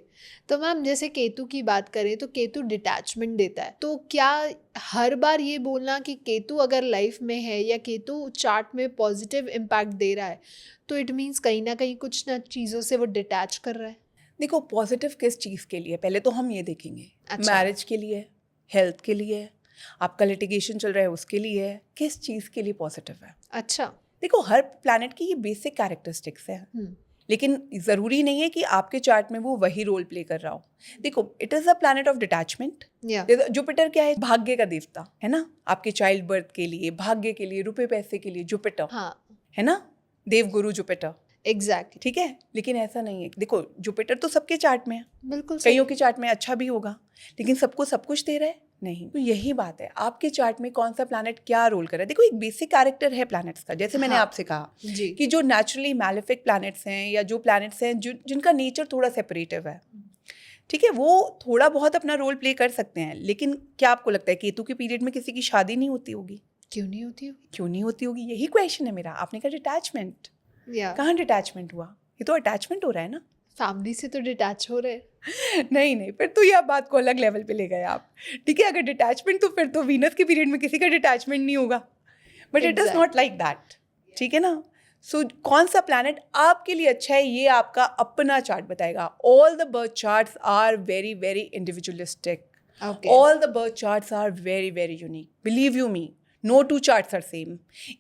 तो मैम, जैसे केतु की बात करें तो केतु डिटैचमेंट देता है, तो क्या हर बार ये बोलना कि केतु अगर लाइफ में है या केतु चार्ट में पॉजिटिव इम्पैक्ट दे रहा है तो इट मीन्स कहीं ना कहीं कुछ ना चीज़ों से वो डिटैच कर रहा है? देखो, पॉजिटिव किस चीज़ के लिए, पहले तो हम ये देखेंगे। अच्छा। मैरिज के लिए, हेल्थ के लिए, आपका लिटिगेशन चल रहा है उसके लिए, किस चीज़ के लिए पॉजिटिव है। अच्छा। देखो, हर प्लैनेट की ये बेसिक कैरेक्टरिस्टिक्स हैं, लेकिन ज़रूरी नहीं है कि आपके चार्ट में वो वही रोल प्ले कर रहा हो। देखो, it is a planet of detachment. या जुपिटर क्या है? भाग्य का देवता है ना, आपके चाइल्ड बर्थ के लिए, भाग्य के लिए, रुपए पैसे के लिए जुपिटर हाँ, है ना, देवगुरु जुपिटर। एग्जैक्टली। ठीक है। लेकिन ऐसा नहीं है। देखो, जुपिटर तो सबके चार्ट में है, बिल्कुल सही। कईयों के चार्ट में अच्छा भी होगा, लेकिन सबको सब कुछ दे रहा है नहीं। तो यही बात है, आपके चार्ट में कौन सा प्लैनेट क्या रोल कर रहा है। देखो, एक बेसिक कैरेक्टर है प्लैनेट्स का, जैसे मैंने हाँ। आपसे कहा जी। कि जो नेचुरली मैलेफिक प्लैनेट्स हैं या जो प्लैनेट्स हैं जिनका नेचर थोड़ा सेपरेटिव है, ठीक है, वो थोड़ा बहुत अपना रोल प्ले कर सकते हैं। लेकिन क्या आपको लगता है केतु के पीरियड में किसी की शादी नहीं होती होगी? क्यों नहीं होती होगी? क्यों नहीं होती होगी? यही क्वेश्चन है मेरा। आपने कहा डिटैचमेंट, या कहाँ डिटैचमेंट हुआ? ये तो अटैचमेंट हो रहा है ना। फैमिली से तो डिटैच हो रहे हैं। नहीं, फिर तो ये आप बात को अलग लेवल पे ले गए आप। ठीक है, अगर डिटैचमेंट, तो फिर तो वीनस के पीरियड में किसी का डिटैचमेंट नहीं होगा, but it is not like that. ठीक है ना। सो कौन सा प्लैनेट आपके लिए अच्छा है ये आपका अपना चार्ट बताएगा। All the birth charts are very very individualistic. Okay. All the birth charts are very, very unique. Believe you me, no two charts are same.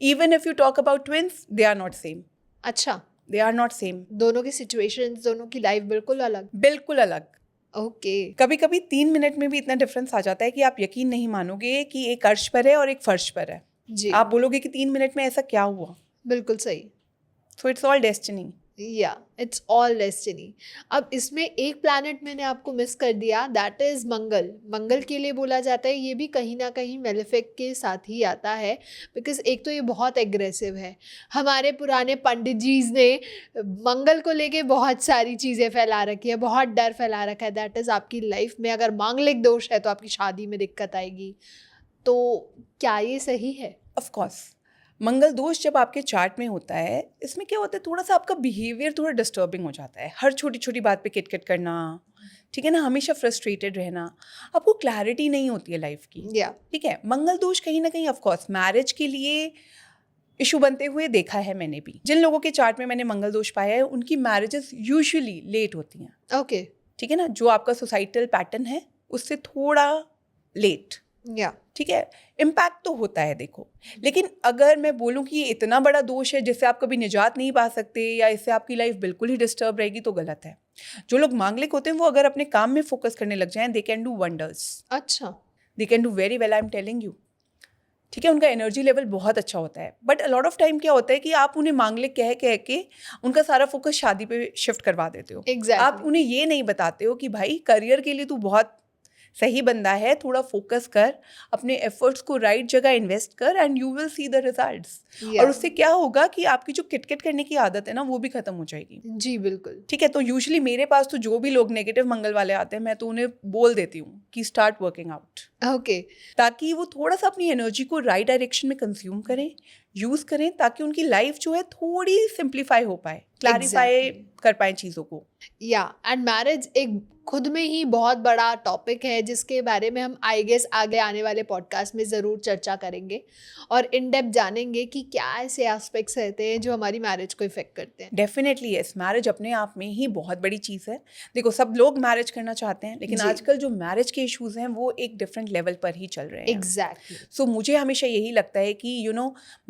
Even if you talk about twins, they are not same. अच्छा, They are not same. दोनों की situations, दोनों की life बिल्कुल अलग। बिल्कुल अलग। Okay. कभी कभी 3 मिनट में भी इतना डिफरेंस आ जाता है कि आप यकीन नहीं मानोगे कि एक अर्श पर है और एक फर्श पर है। जी। आप बोलोगे कि 3 मिनट में ऐसा क्या हुआ। बिल्कुल सही। So it's all destiny. या इट्स ऑल डेस्टिनी। अब इसमें एक प्लैनेट मैंने आपको मिस कर दिया, दैट इज़ मंगल। मंगल के लिए बोला जाता है ये भी कहीं ना कहीं मेलेफिक के साथ ही आता है, बिकॉज एक तो ये बहुत एग्रेसिव है। हमारे पुराने पंडित जीज ने मंगल को लेके बहुत सारी चीज़ें फैला रखी है, बहुत डर फैला रखा है। दैट इज़ आपकी लाइफ में अगर मांगलिक दोष है तो आपकी शादी में दिक्कत आएगी। तो क्या ये सही है? ऑफ कोर्स, मंगल दोष जब आपके चार्ट में होता है, इसमें क्या होता है, थोड़ा सा आपका बिहेवियर थोड़ा डिस्टर्बिंग हो जाता है। हर छोटी छोटी बात पे किट करना, ठीक है ना, हमेशा फ्रस्ट्रेटेड रहना, आपको क्लैरिटी नहीं होती है लाइफ की। या ठीक है, मंगल दोष कहीं ना कहीं ऑफकोर्स मैरिज के लिए इशू बनते हुए देखा है मैंने भी। जिन लोगों के चार्ट में मैंने मंगल दोष पाया है उनकी मैरिजेस यूजुअली लेट होती हैं। ओके ठीक है ना, जो आपका सोसाइटल पैटर्न है उससे थोड़ा लेट। या ठीक है, इम्पैक्ट तो होता है देखो। लेकिन अगर मैं बोलूँ कि ये इतना बड़ा दोष है जिससे आप कभी निजात नहीं पा सकते या इससे आपकी लाइफ बिल्कुल ही डिस्टर्ब रहेगी, तो गलत है। जो लोग मांगलिक होते हैं वो अगर अपने काम में फोकस करने लग जाएं, दे कैन डू वंडर्स, अच्छा they can do very well, I am telling you. ठीक है, उनका एनर्जी लेवल बहुत अच्छा होता है। But a lot of time क्या होता है कि आप उन्हें मांगलिक कह के उनका सारा फोकस शादी पे शिफ्ट करवा देते हो। एग्जैक्टली आप उन्हें ये नहीं बताते हो कि भाई करियर के लिए तू बहुत सही बंदा है, थोड़ा फोकस कर, अपने एफर्ट्स को राइट जगह इन्वेस्ट कर and you will see the results. और उससे क्या होगा कि आपकी जो किटकिट करने की आदत है ना वो भी खत्म हो जाएगी। जी बिल्कुल ठीक है, तो यूजुअली मेरे पास तो जो भी लोग नेगेटिव मंगल वाले आते हैं मैं तो उन्हें बोल देती हूँ कि स्टार्ट वर्किंग आउट, ओके ताकि वो थोड़ा सा अपनी एनर्जी को राइट डायरेक्शन में कंज्यूम करें, यूज़ करें, ताकि उनकी लाइफ जो है थोड़ी सिंप्लीफाई हो पाए, क्लैरिफाई Exactly. कर पाए चीज़ों को। या एंड मैरिज एक खुद में ही बहुत बड़ा टॉपिक है जिसके बारे में हम आई गेस आगे आने वाले पॉडकास्ट में ज़रूर चर्चा करेंगे और इन डेप्थ जानेंगे कि क्या ऐसे एस्पेक्ट्स रहते हैं जो हमारी मैरिज को इफेक्ट करते हैं। डेफिनेटली यस, मैरिज अपने आप में ही बहुत बड़ी चीज़ है। देखो सब लोग मैरिज करना चाहते हैं, लेकिन जी। आजकल जो मैरिज के इश्यूज हैं वो एक डिफरेंट लेवल पर ही चल रहे हैं। एग्जैक्टली सो मुझे हमेशा यही लगता है कि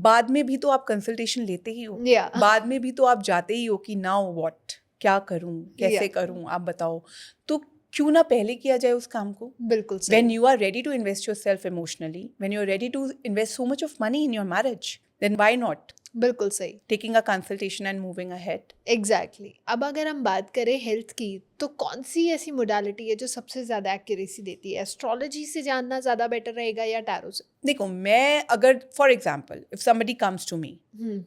बाद में भी तो आप कंसल्टेशन लेते ही हो, या बाद में भी तो आप जाते ही हो कि नाउ व्हाट, क्या करूं, कैसे Yeah. करूं, आप बताओ। तो क्यों ना पहले किया जाए उस काम को। बिल्कुल सही When you are ready to invest yourself emotionally, when you're ready to invest so much of money in your marriage, then why not बिल्कुल सही taking a consultation and moving ahead? Exactly अब अगर हम बात करें हेल्थ की तो कौन सी ऐसी मोडालिटी है जो सबसे ज़्यादा एक्यूरेसी देती है? एस्ट्रोलॉजी से जानना ज़्यादा बेटर रहेगा या टैरो से? देखो मैं अगर for example if somebody comes to me,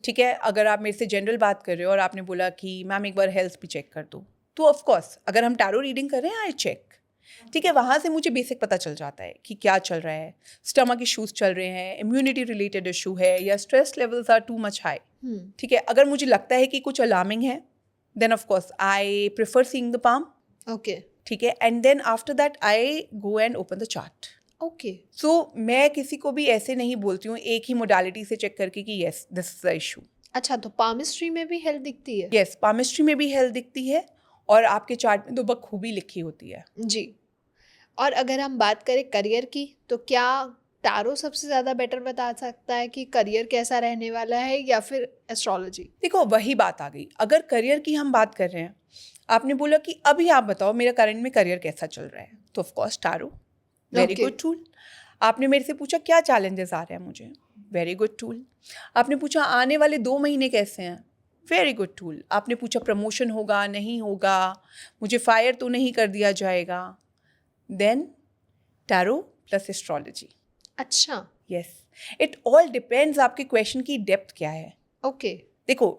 ठीक है, अगर आप मेरे से जनरल बात कर रहे हो और आपने बोला कि मैम एक बार हेल्थ भी चेक कर दो, तो ऑफकोर्स अगर हम टैरो रीडिंग कर रहे हैं आई चेक। ठीक है, वहाँ से मुझे बेसिक पता चल जाता है कि क्या चल रहा है, स्टमक इश्यूज चल रहे हैं, इम्यूनिटी रिलेटेड इशू है, या stress levels are too much high. ठीक है, अगर मुझे लगता है कि कुछ अलार्मिंग है then of course I prefer seeing the palm. Okay ठीक है, and then after that I go and open the chart. Okay so मैं किसी को भी ऐसे नहीं बोलती हूँ एक ही मोडालिटी से चेक करके कि yes this is the issue. अच्छा तो पामिस्ट्री में भी हेल्थ दिखती है? यस, पामिस्ट्री में भी हेल्थ दिखती है और आपके चार्ट में तो बखूबी लिखी होती है। जी और अगर हम बात करें करियर की तो क्या टैरो सबसे ज़्यादा बेटर बता सकता है कि करियर कैसा रहने वाला है या फिर एस्ट्रोलॉजी? देखो वही बात आ गई, अगर करियर की हम बात कर रहे हैं, आपने बोला कि अभी आप बताओ मेरा करंट में करियर कैसा चल रहा है, तो of course tarot very Okay. Good tool. आपने मेरे से पूछा क्या चैलेंजेस आ रहे हैं मुझे, वेरी गुड टूल। आपने पूछा आने वाले 2 महीने कैसे हैं, वेरी गुड टूल। आपने पूछा प्रमोशन होगा नहीं होगा, मुझे फायर तो नहीं कर दिया जाएगा, देन टैरो प्लस एस्ट्रोलॉजी। अच्छा यस, इट ऑल डिपेंड्स आपके क्वेश्चन की डेप्थ क्या है। ओके देखो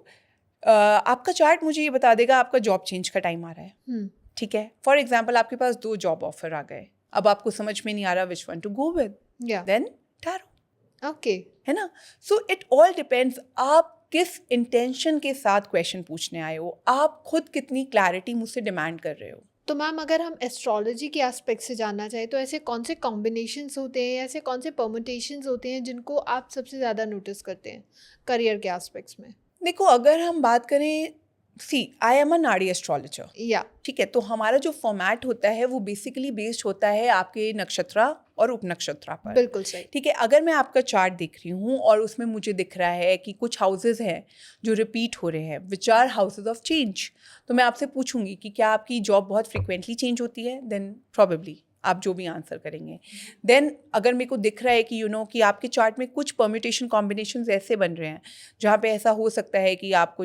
आपका चार्ट मुझे ये बता देगा आपका जॉब चेंज का टाइम आ रहा है। ठीक है, फॉर एग्जाम्पल आपके पास 2 जॉब ऑफर आ गए, अब आपको समझ में नहीं आ रहा which one to go with, या देन टैरो, ओके है ना। सो इट ऑल डिपेंड्स आप किस इंटेंशन के साथ क्वेश्चन पूछने आए हो, आप खुद कितनी क्लैरिटी मुझसे डिमांड कर रहे हो। तो मैम अगर हम एस्ट्रोलॉजी के एस्पेक्ट से जानना चाहें तो ऐसे कौन से कॉम्बिनेशंस होते हैं, ऐसे कौन से परमुटेशंस होते हैं जिनको आप सबसे ज़्यादा नोटिस करते हैं करियर के एस्पेक्ट्स में? देखो अगर हम बात करें, सी आई एम अ नाड़ी एस्ट्रोलॉजर, या ठीक है, तो हमारा जो फॉर्मेट होता है वो बेसिकली बेस्ड होता है आपके नक्षत्रा और उपनक्षत्रा पर। बिल्कुल सही ठीक है, अगर मैं आपका चार्ट देख रही हूँ और उसमें मुझे दिख रहा है कि कुछ हाउसेज हैं जो रिपीट हो रहे हैं, which are houses of change, तो मैं आपसे पूछूंगी कि क्या आपकी जॉब बहुत फ्रिक्वेंटली चेंज होती है, देन प्रॉबेबली आप जो भी आंसर करेंगे। देन अगर मेरे को दिख रहा है कि कि आपके चार्ट में कुछ परम्यूटेशन कॉम्बिनेशंस ऐसे बन रहे हैं जहाँ पे ऐसा हो सकता है कि आपको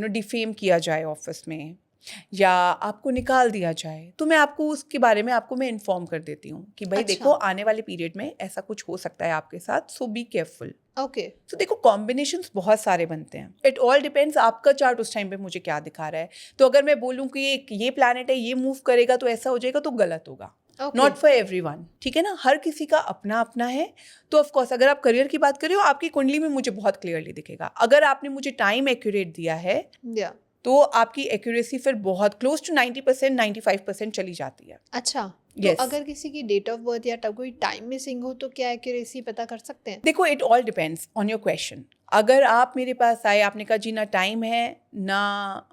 डिफेम किया जाए ऑफिस में या आपको निकाल दिया जाए, तो मैं आपको उसके बारे में मैं इन्फॉर्म कर देती हूँ कि भाई अच्छा। देखो आने वाले पीरियड में ऐसा कुछ हो सकता है आपके साथ, सो बी केयरफुल। ओके तो देखो कॉम्बिनेशंस बहुत सारे बनते हैं, इट ऑल डिपेंड्स आपका चार्ट उस टाइम पे मुझे क्या दिखा रहा है। तो अगर मैं बोलूँ कि ये प्लैनेट है ये मूव करेगा तो ऐसा हो जाएगा, तो गलत होगा। Okay. नॉट फॉर एवरीवन, ठीक है ना, हर किसी का अपना अपना है। तो ऑफ कोर्स अगर आप करियर की बात कर रहे हो, आपकी कुंडली में मुझे बहुत क्लियरली दिखेगा। अगर आपने मुझे टाइम एक्यूरेट दिया है या तो आपकी एक्यूरेसी फिर बहुत क्लोज टू 90%, 95% चली जाती है। अच्छा, तो Yes. अगर किसी की डेट ऑफ बर्थ या कोई टाइम मिसिंग हो तो क्या एक्यूरेसी पता कर सकते हैं? देखो, it all depends on your question. अगर आप मेरे पास आए, आपने कहा जी ना टाइम है ना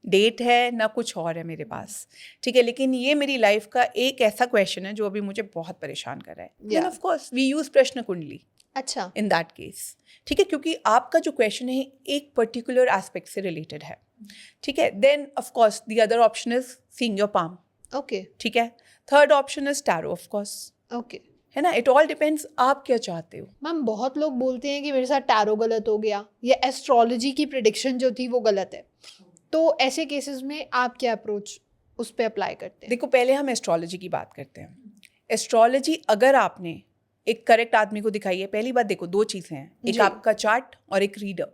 डेट है ना कुछ और है मेरे पास, ठीक है, लेकिन ये मेरी लाइफ का एक ऐसा क्वेश्चन है जो अभी मुझे बहुत परेशान कर रहा है, then Yeah. Of course we use प्रश्न कुंडली अच्छा, इन दैट केस, ठीक है, क्योंकि आपका जो क्वेश्चन है एक पर्टिकुलर एस्पेक्ट से रिलेटेड है, ठीक है। Then of course the other option is seeing your palm, okay ठीक है। Third option is tarot, of course, okay. है ना। इट ऑल डिपेंड्स आप क्या चाहते हो। मैम बहुत लोग बोलते हैं कि मेरे साथ टैरो गलत हो गया या एस्ट्रोलॉजी की प्रिडिक्शन जो थी वो गलत है, तो ऐसे केसेस में आप क्या अप्रोच उस पर अप्लाई करते हैं? देखो, पहले हम एस्ट्रोलॉजी की बात करते हैं। एस्ट्रोलॉजी अगर आपने एक करेक्ट आदमी को दिखाई है, पहली बात देखो, दो चीज़ें हैं, एक जी। आपका चार्ट और एक रीडर।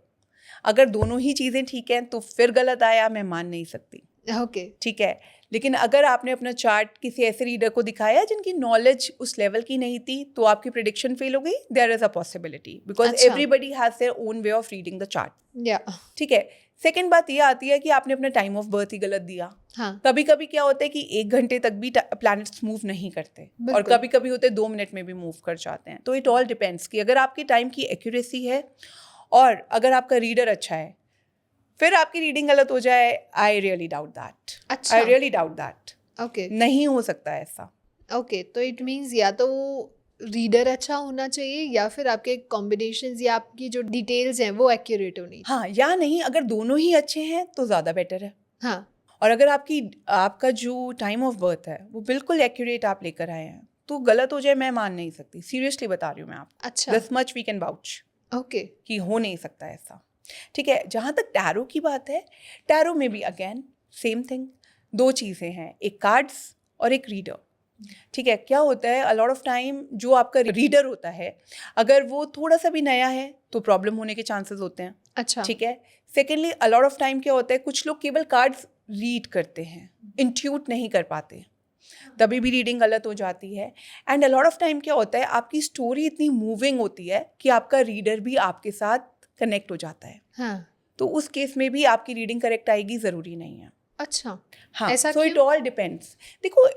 अगर दोनों ही चीज़ें ठीक हैं तो फिर गलत आया मैं मान नहीं सकती, ओके, ठीक है। लेकिन अगर आपने अपना चार्ट किसी ऐसे रीडर को दिखाया जिनकी नॉलेज उस लेवल की नहीं थी तो आपकी प्रिडिक्शन फेल हो गई, there is a possibility, because अच्छा। Everybody has their own way of reading the chart, या ठीक है। सेकेंड बात ये आती है कि आपने अपना टाइम ऑफ बर्थ ही गलत दिया। हाँ, कभी कभी क्या होता है कि 1 घंटे तक भी प्लैनेट्स मूव नहीं करते और बिल्कुल। कभी कभी होते 2 मिनट में भी मूव कर जाते हैं। तो इट ऑल डिपेंड्स कि अगर आपकी टाइम की एक्यूरेसी है और अगर आपका रीडर अच्छा है, फिर आपकी रीडिंग गलत हो जाए, आई रियली डाउट दैट, अच्छा, I really doubt that, okay नहीं हो सकता ऐसा। ओके। तो इट मीन्स या तो रीडर अच्छा होना चाहिए या फिर आपके कॉम्बिनेशंस या आपकी जो डिटेल्स हैं वो एक्यूरेट होनी चाहिए। हाँ या नहीं, अगर दोनों ही अच्छे हैं तो ज़्यादा बेटर है। हाँ, और अगर आपका जो टाइम ऑफ बर्थ है वो बिल्कुल एक्यूरेट आप लेकर आए हैं तो गलत हो जाए मैं मान नहीं सकती, सीरियसली बता रही हूँ मैं आपको, अच्छा, this much we can vouch okay, कि हो नहीं सकता ऐसा, ठीक है। जहाँ तक टैरो की बात है, टैरो में भी अगेन सेम थिंग, दो चीज़ें हैं, एक कार्ड्स और एक रीडर, ठीक है। क्या होता है, अलॉट ऑफ टाइम जो आपका रीडर होता है अगर वो थोड़ा सा भी नया है तो प्रॉब्लम होने के चांसेस होते हैं, अच्छा, ठीक है। सेकेंडली अलॉट ऑफ टाइम क्या होता है, कुछ लोग केवल कार्ड्स रीड करते हैं, इंट्यूट नहीं कर पाते, तभी भी रीडिंग गलत हो जाती है। एंड अलॉट ऑफ टाइम क्या होता है, आपकी स्टोरी इतनी मूविंग होती है कि आपका रीडर भी आपके साथ कनेक्ट हो जाता है, हाँ, तो उस केस में भी आपकी रीडिंग करेक्ट आएगी, ज़रूरी नहीं है। अच्छा, हाँ, ऐसा सो इट क्यों? All depends. देखो,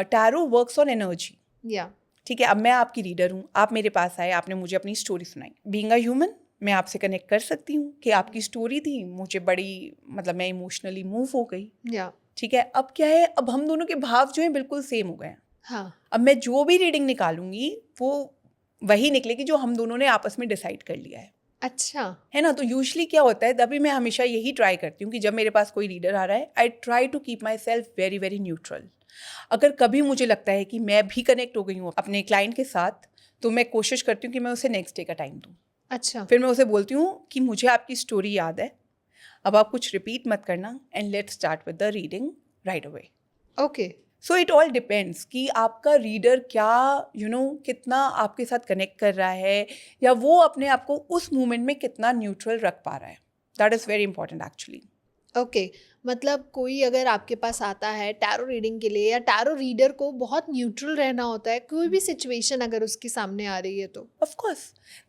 टैरो वर्क्स ऑन एनर्जी, या ठीक है। अब मैं आपकी रीडर हूँ, आप मेरे पास आए, आपने मुझे अपनी स्टोरी सुनाई, बीइंग अ ह्यूमन मैं आपसे कनेक्ट कर सकती हूँ कि आपकी स्टोरी थी, मुझे बड़ी मतलब मैं इमोशनली मूव हो गई, या ठीक है। अब क्या है, अब हम दोनों के भाव जो हैं बिल्कुल सेम हो गए हैं। हाँ, अब मैं जो भी रीडिंग निकालूंगी वो वही निकलेगी जो हम दोनों ने आपस में डिसाइड कर लिया अच्छा, है ना। तो यूजुअली क्या होता है, तभी मैं हमेशा यही ट्राई करती हूँ कि जब मेरे पास कोई रीडर आ रहा है, I try to keep myself very very neutral. अगर कभी मुझे लगता है कि मैं भी कनेक्ट हो गई हूँ अपने क्लाइंट के साथ तो मैं कोशिश करती हूँ कि मैं उसे नेक्स्ट डे का टाइम दूँ। अच्छा, फिर मैं उसे बोलती हूँ कि मुझे आपकी स्टोरी याद है, अब आप कुछ रिपीट मत करना and let's start with the reading right away. Okay, so it all depends कि आपका रीडर क्या कितना आपके साथ कनेक्ट कर रहा है या वो अपने आप को उस मोमेंट में कितना न्यूट्रल रख पा रहा है, that is very important actually. Okay. मतलब कोई अगर आपके पास आता है टैरो रीडिंग के लिए या टैरो रीडर को बहुत न्यूट्रल रहना होता है कोई भी सिचुएशन अगर उसके सामने आ रही है तो? ऑफ कोर्स,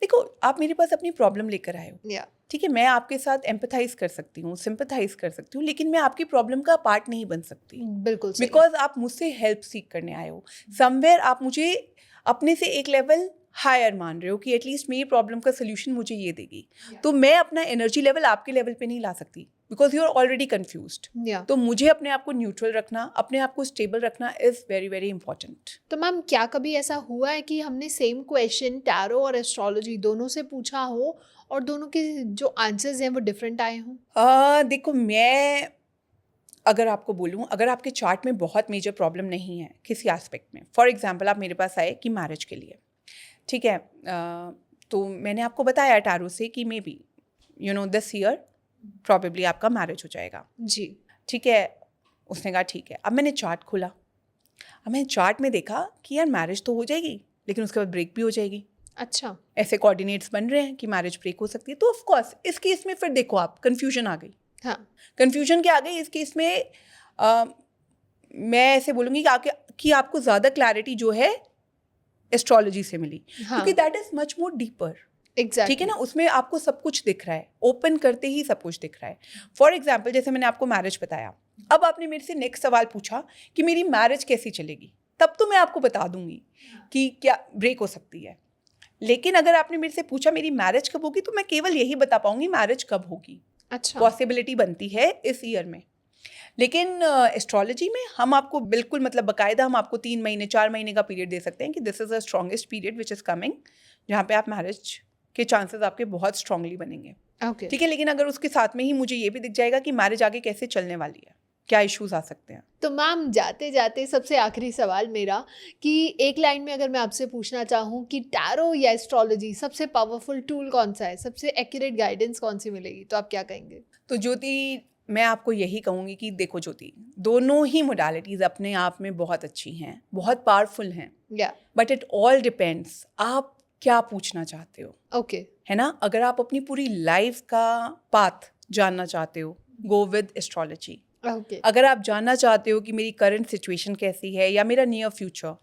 देखो आप मेरे पास अपनी प्रॉब्लम लेकर आए हो, या ठीक है, मैं आपके साथ एम्पथाइज कर सकती हूँ, सिंपथाइज कर सकती हूँ, लेकिन मैं आपकी प्रॉब्लम का पार्ट नहीं बन सकती बिल्कुल सही। बिकॉज आप मुझसे हेल्प सीख करने आए हो। समवेयर आप मुझे अपने से एक लेवल हायर मान रहे हो कि एटलीस्ट मेरी प्रॉब्लम का सोल्यूशन मुझे ये देगी, तो मैं अपना एनर्जी लेवल आपके लेवल पे नहीं ला सकती because you are already confused. या तो मुझे अपने आप को न्यूट्रल रखना, अपने आप को स्टेबल रखना इज़ वेरी वेरी इंपॉर्टेंट। तो मैम क्या कभी ऐसा हुआ है कि हमने सेम क्वेश्चन टैरो और एस्ट्रोलॉजी दोनों से पूछा हो और दोनों के जो आंसर्स हैं वो डिफरेंट आए हों? देखो, मैं अगर आपको बोलूँ, अगर आपके चार्ट में बहुत मेजर प्रॉब्लम नहीं है किसी एस्पेक्ट में, फॉर एग्जांपल आप मेरे पास आए कि मैरिज के लिए, ठीक है, तो मैंने आपको बताया टैरो से कि may be this year probably आपका मैरिज हो जाएगा, जी, ठीक है। उसने कहा ठीक है। अब मैंने चार्ट खोला, अब मैंने चार्ट में देखा कि यार मैरिज तो हो जाएगी लेकिन उसके बाद ब्रेक भी हो जाएगी, अच्छा, ऐसे कोऑर्डिनेट्स बन रहे हैं कि मैरिज ब्रेक हो सकती है। तो ऑफ कोर्स इस केस में फिर देखो आप, कन्फ्यूजन आ गई। हाँ, कन्फ्यूजन क्या आ गई इस केस में, मैं ऐसे बोलूँगी कि आपको ज़्यादा क्लैरिटी जो है एस्ट्रोलॉजी से मिली, हाँ क्योंकि that is much more deeper. Exactly ठीक है ना, उसमें आपको सब कुछ दिख रहा है, ओपन करते ही सब कुछ दिख रहा है। फॉर एग्जाम्पल, जैसे मैंने आपको मैरिज बताया, अब आपने मेरे से नेक्स्ट सवाल पूछा कि मेरी मैरिज कैसी चलेगी, तब तो मैं आपको बता दूंगी कि क्या ब्रेक हो सकती है। लेकिन अगर आपने मेरे से पूछा मेरी मैरिज कब होगी, तो मैं केवल यही बता पाऊंगी मैरिज कब होगी। अच्छा पॉसिबिलिटी बनती है इस ईयर में। लेकिन एस्ट्रोलॉजी में हम आपको बिल्कुल मतलब बाकायदा हम आपको 3 महीने 4 महीने का पीरियड दे सकते हैं कि this is the strongest period which is coming, जहाँ पे आप मैरिज के चांसेस आपके बहुत स्ट्रांगली बनेंगे। ओके ठीक है, लेकिन अगर उसके साथ में ही मुझे ये भी दिख जाएगा कि मैरिज आगे कैसे चलने वाली है, क्या इश्यूज आ सकते हैं। तो मैम जाते जाते सबसे आखिरी सवाल मेरा कि एक लाइन में अगर मैं आपसे पूछना चाहूँ कि टैरो या एस्ट्रोलॉजी सबसे पावरफुल टूल कौन सा है, सबसे एक्यूरेट गाइडेंस कौन सी मिलेगी, तो आप क्या कहेंगे? तो ज्योति, मैं आपको यही कहूँगी कि देखो ज्योति, दोनों ही मोडालिटीज़ अपने आप में बहुत अच्छी हैं, बहुत पावरफुल हैं, या बट इट ऑल डिपेंड्स आप क्या पूछना चाहते हो, ओके है ना। अगर आप अपनी पूरी लाइफ का पाथ जानना चाहते हो, गो विद एस्ट्रोलॉजी। ओके अगर आप जानना चाहते हो कि मेरी करंट सिचुएशन कैसी है या मेरा near future,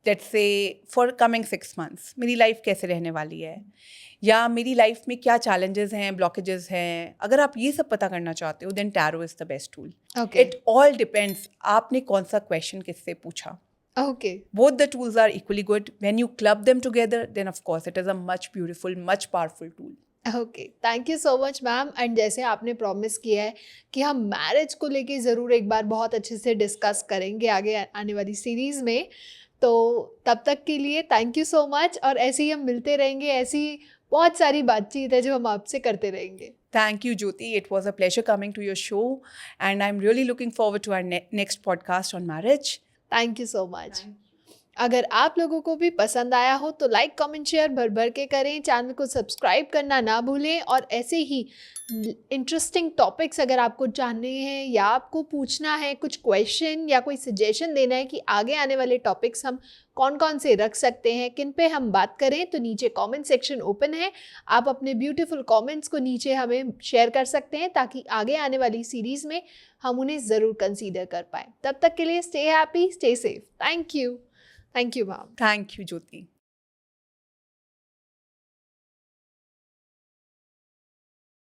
let's say for coming 6 months मेरी लाइफ कैसे रहने वाली है, या मेरी लाइफ में क्या चैलेंजेस हैं, ब्लॉकेजेस हैं, अगर आप ये सब पता करना चाहते हो, then tarot is the best tool. Okay it all depends आपने कौन सा क्वेश्चन किससे पूछा। Okay Both the tools are equally good. When you club them together, then of course it is a much beautiful, much powerful tool. Okay thank you so much ma'am. And जैसे आपने promise किया है कि हम marriage को लेके ज़रूर एक बार बहुत अच्छे से डिस्कस करेंगे आगे आने वाली सीरीज़ में, तो तब तक के लिए थैंक यू सो मच। और ऐसे ही हम मिलते रहेंगे, ऐसी बहुत सारी बातचीत है जो हम आपसे करते रहेंगे। Thank you, Jyoti. It was a pleasure coming to your show, and I'm really looking forward to our next podcast on marriage. Thank you so much. अगर आप लोगों को भी पसंद आया हो तो लाइक कमेंट शेयर भर भर के करें, चैनल को सब्सक्राइब करना ना भूलें। और ऐसे ही इंटरेस्टिंग टॉपिक्स अगर आपको जानने हैं या आपको पूछना है कुछ क्वेश्चन या कोई सजेशन देना है कि आगे आने वाले टॉपिक्स हम कौन कौन से रख सकते हैं, किन पे हम बात करें, तो नीचे कमेंट सेक्शन ओपन है। आप अपने ब्यूटीफुल कमेंट्स को नीचे हमें शेयर कर सकते हैं ताकि आगे आने वाली सीरीज़ में हम उन्हें ज़रूर कंसीडर कर पाएँ। तब तक के लिए stay happy, stay safe. Thank you ma'am. Thank you, Jyoti.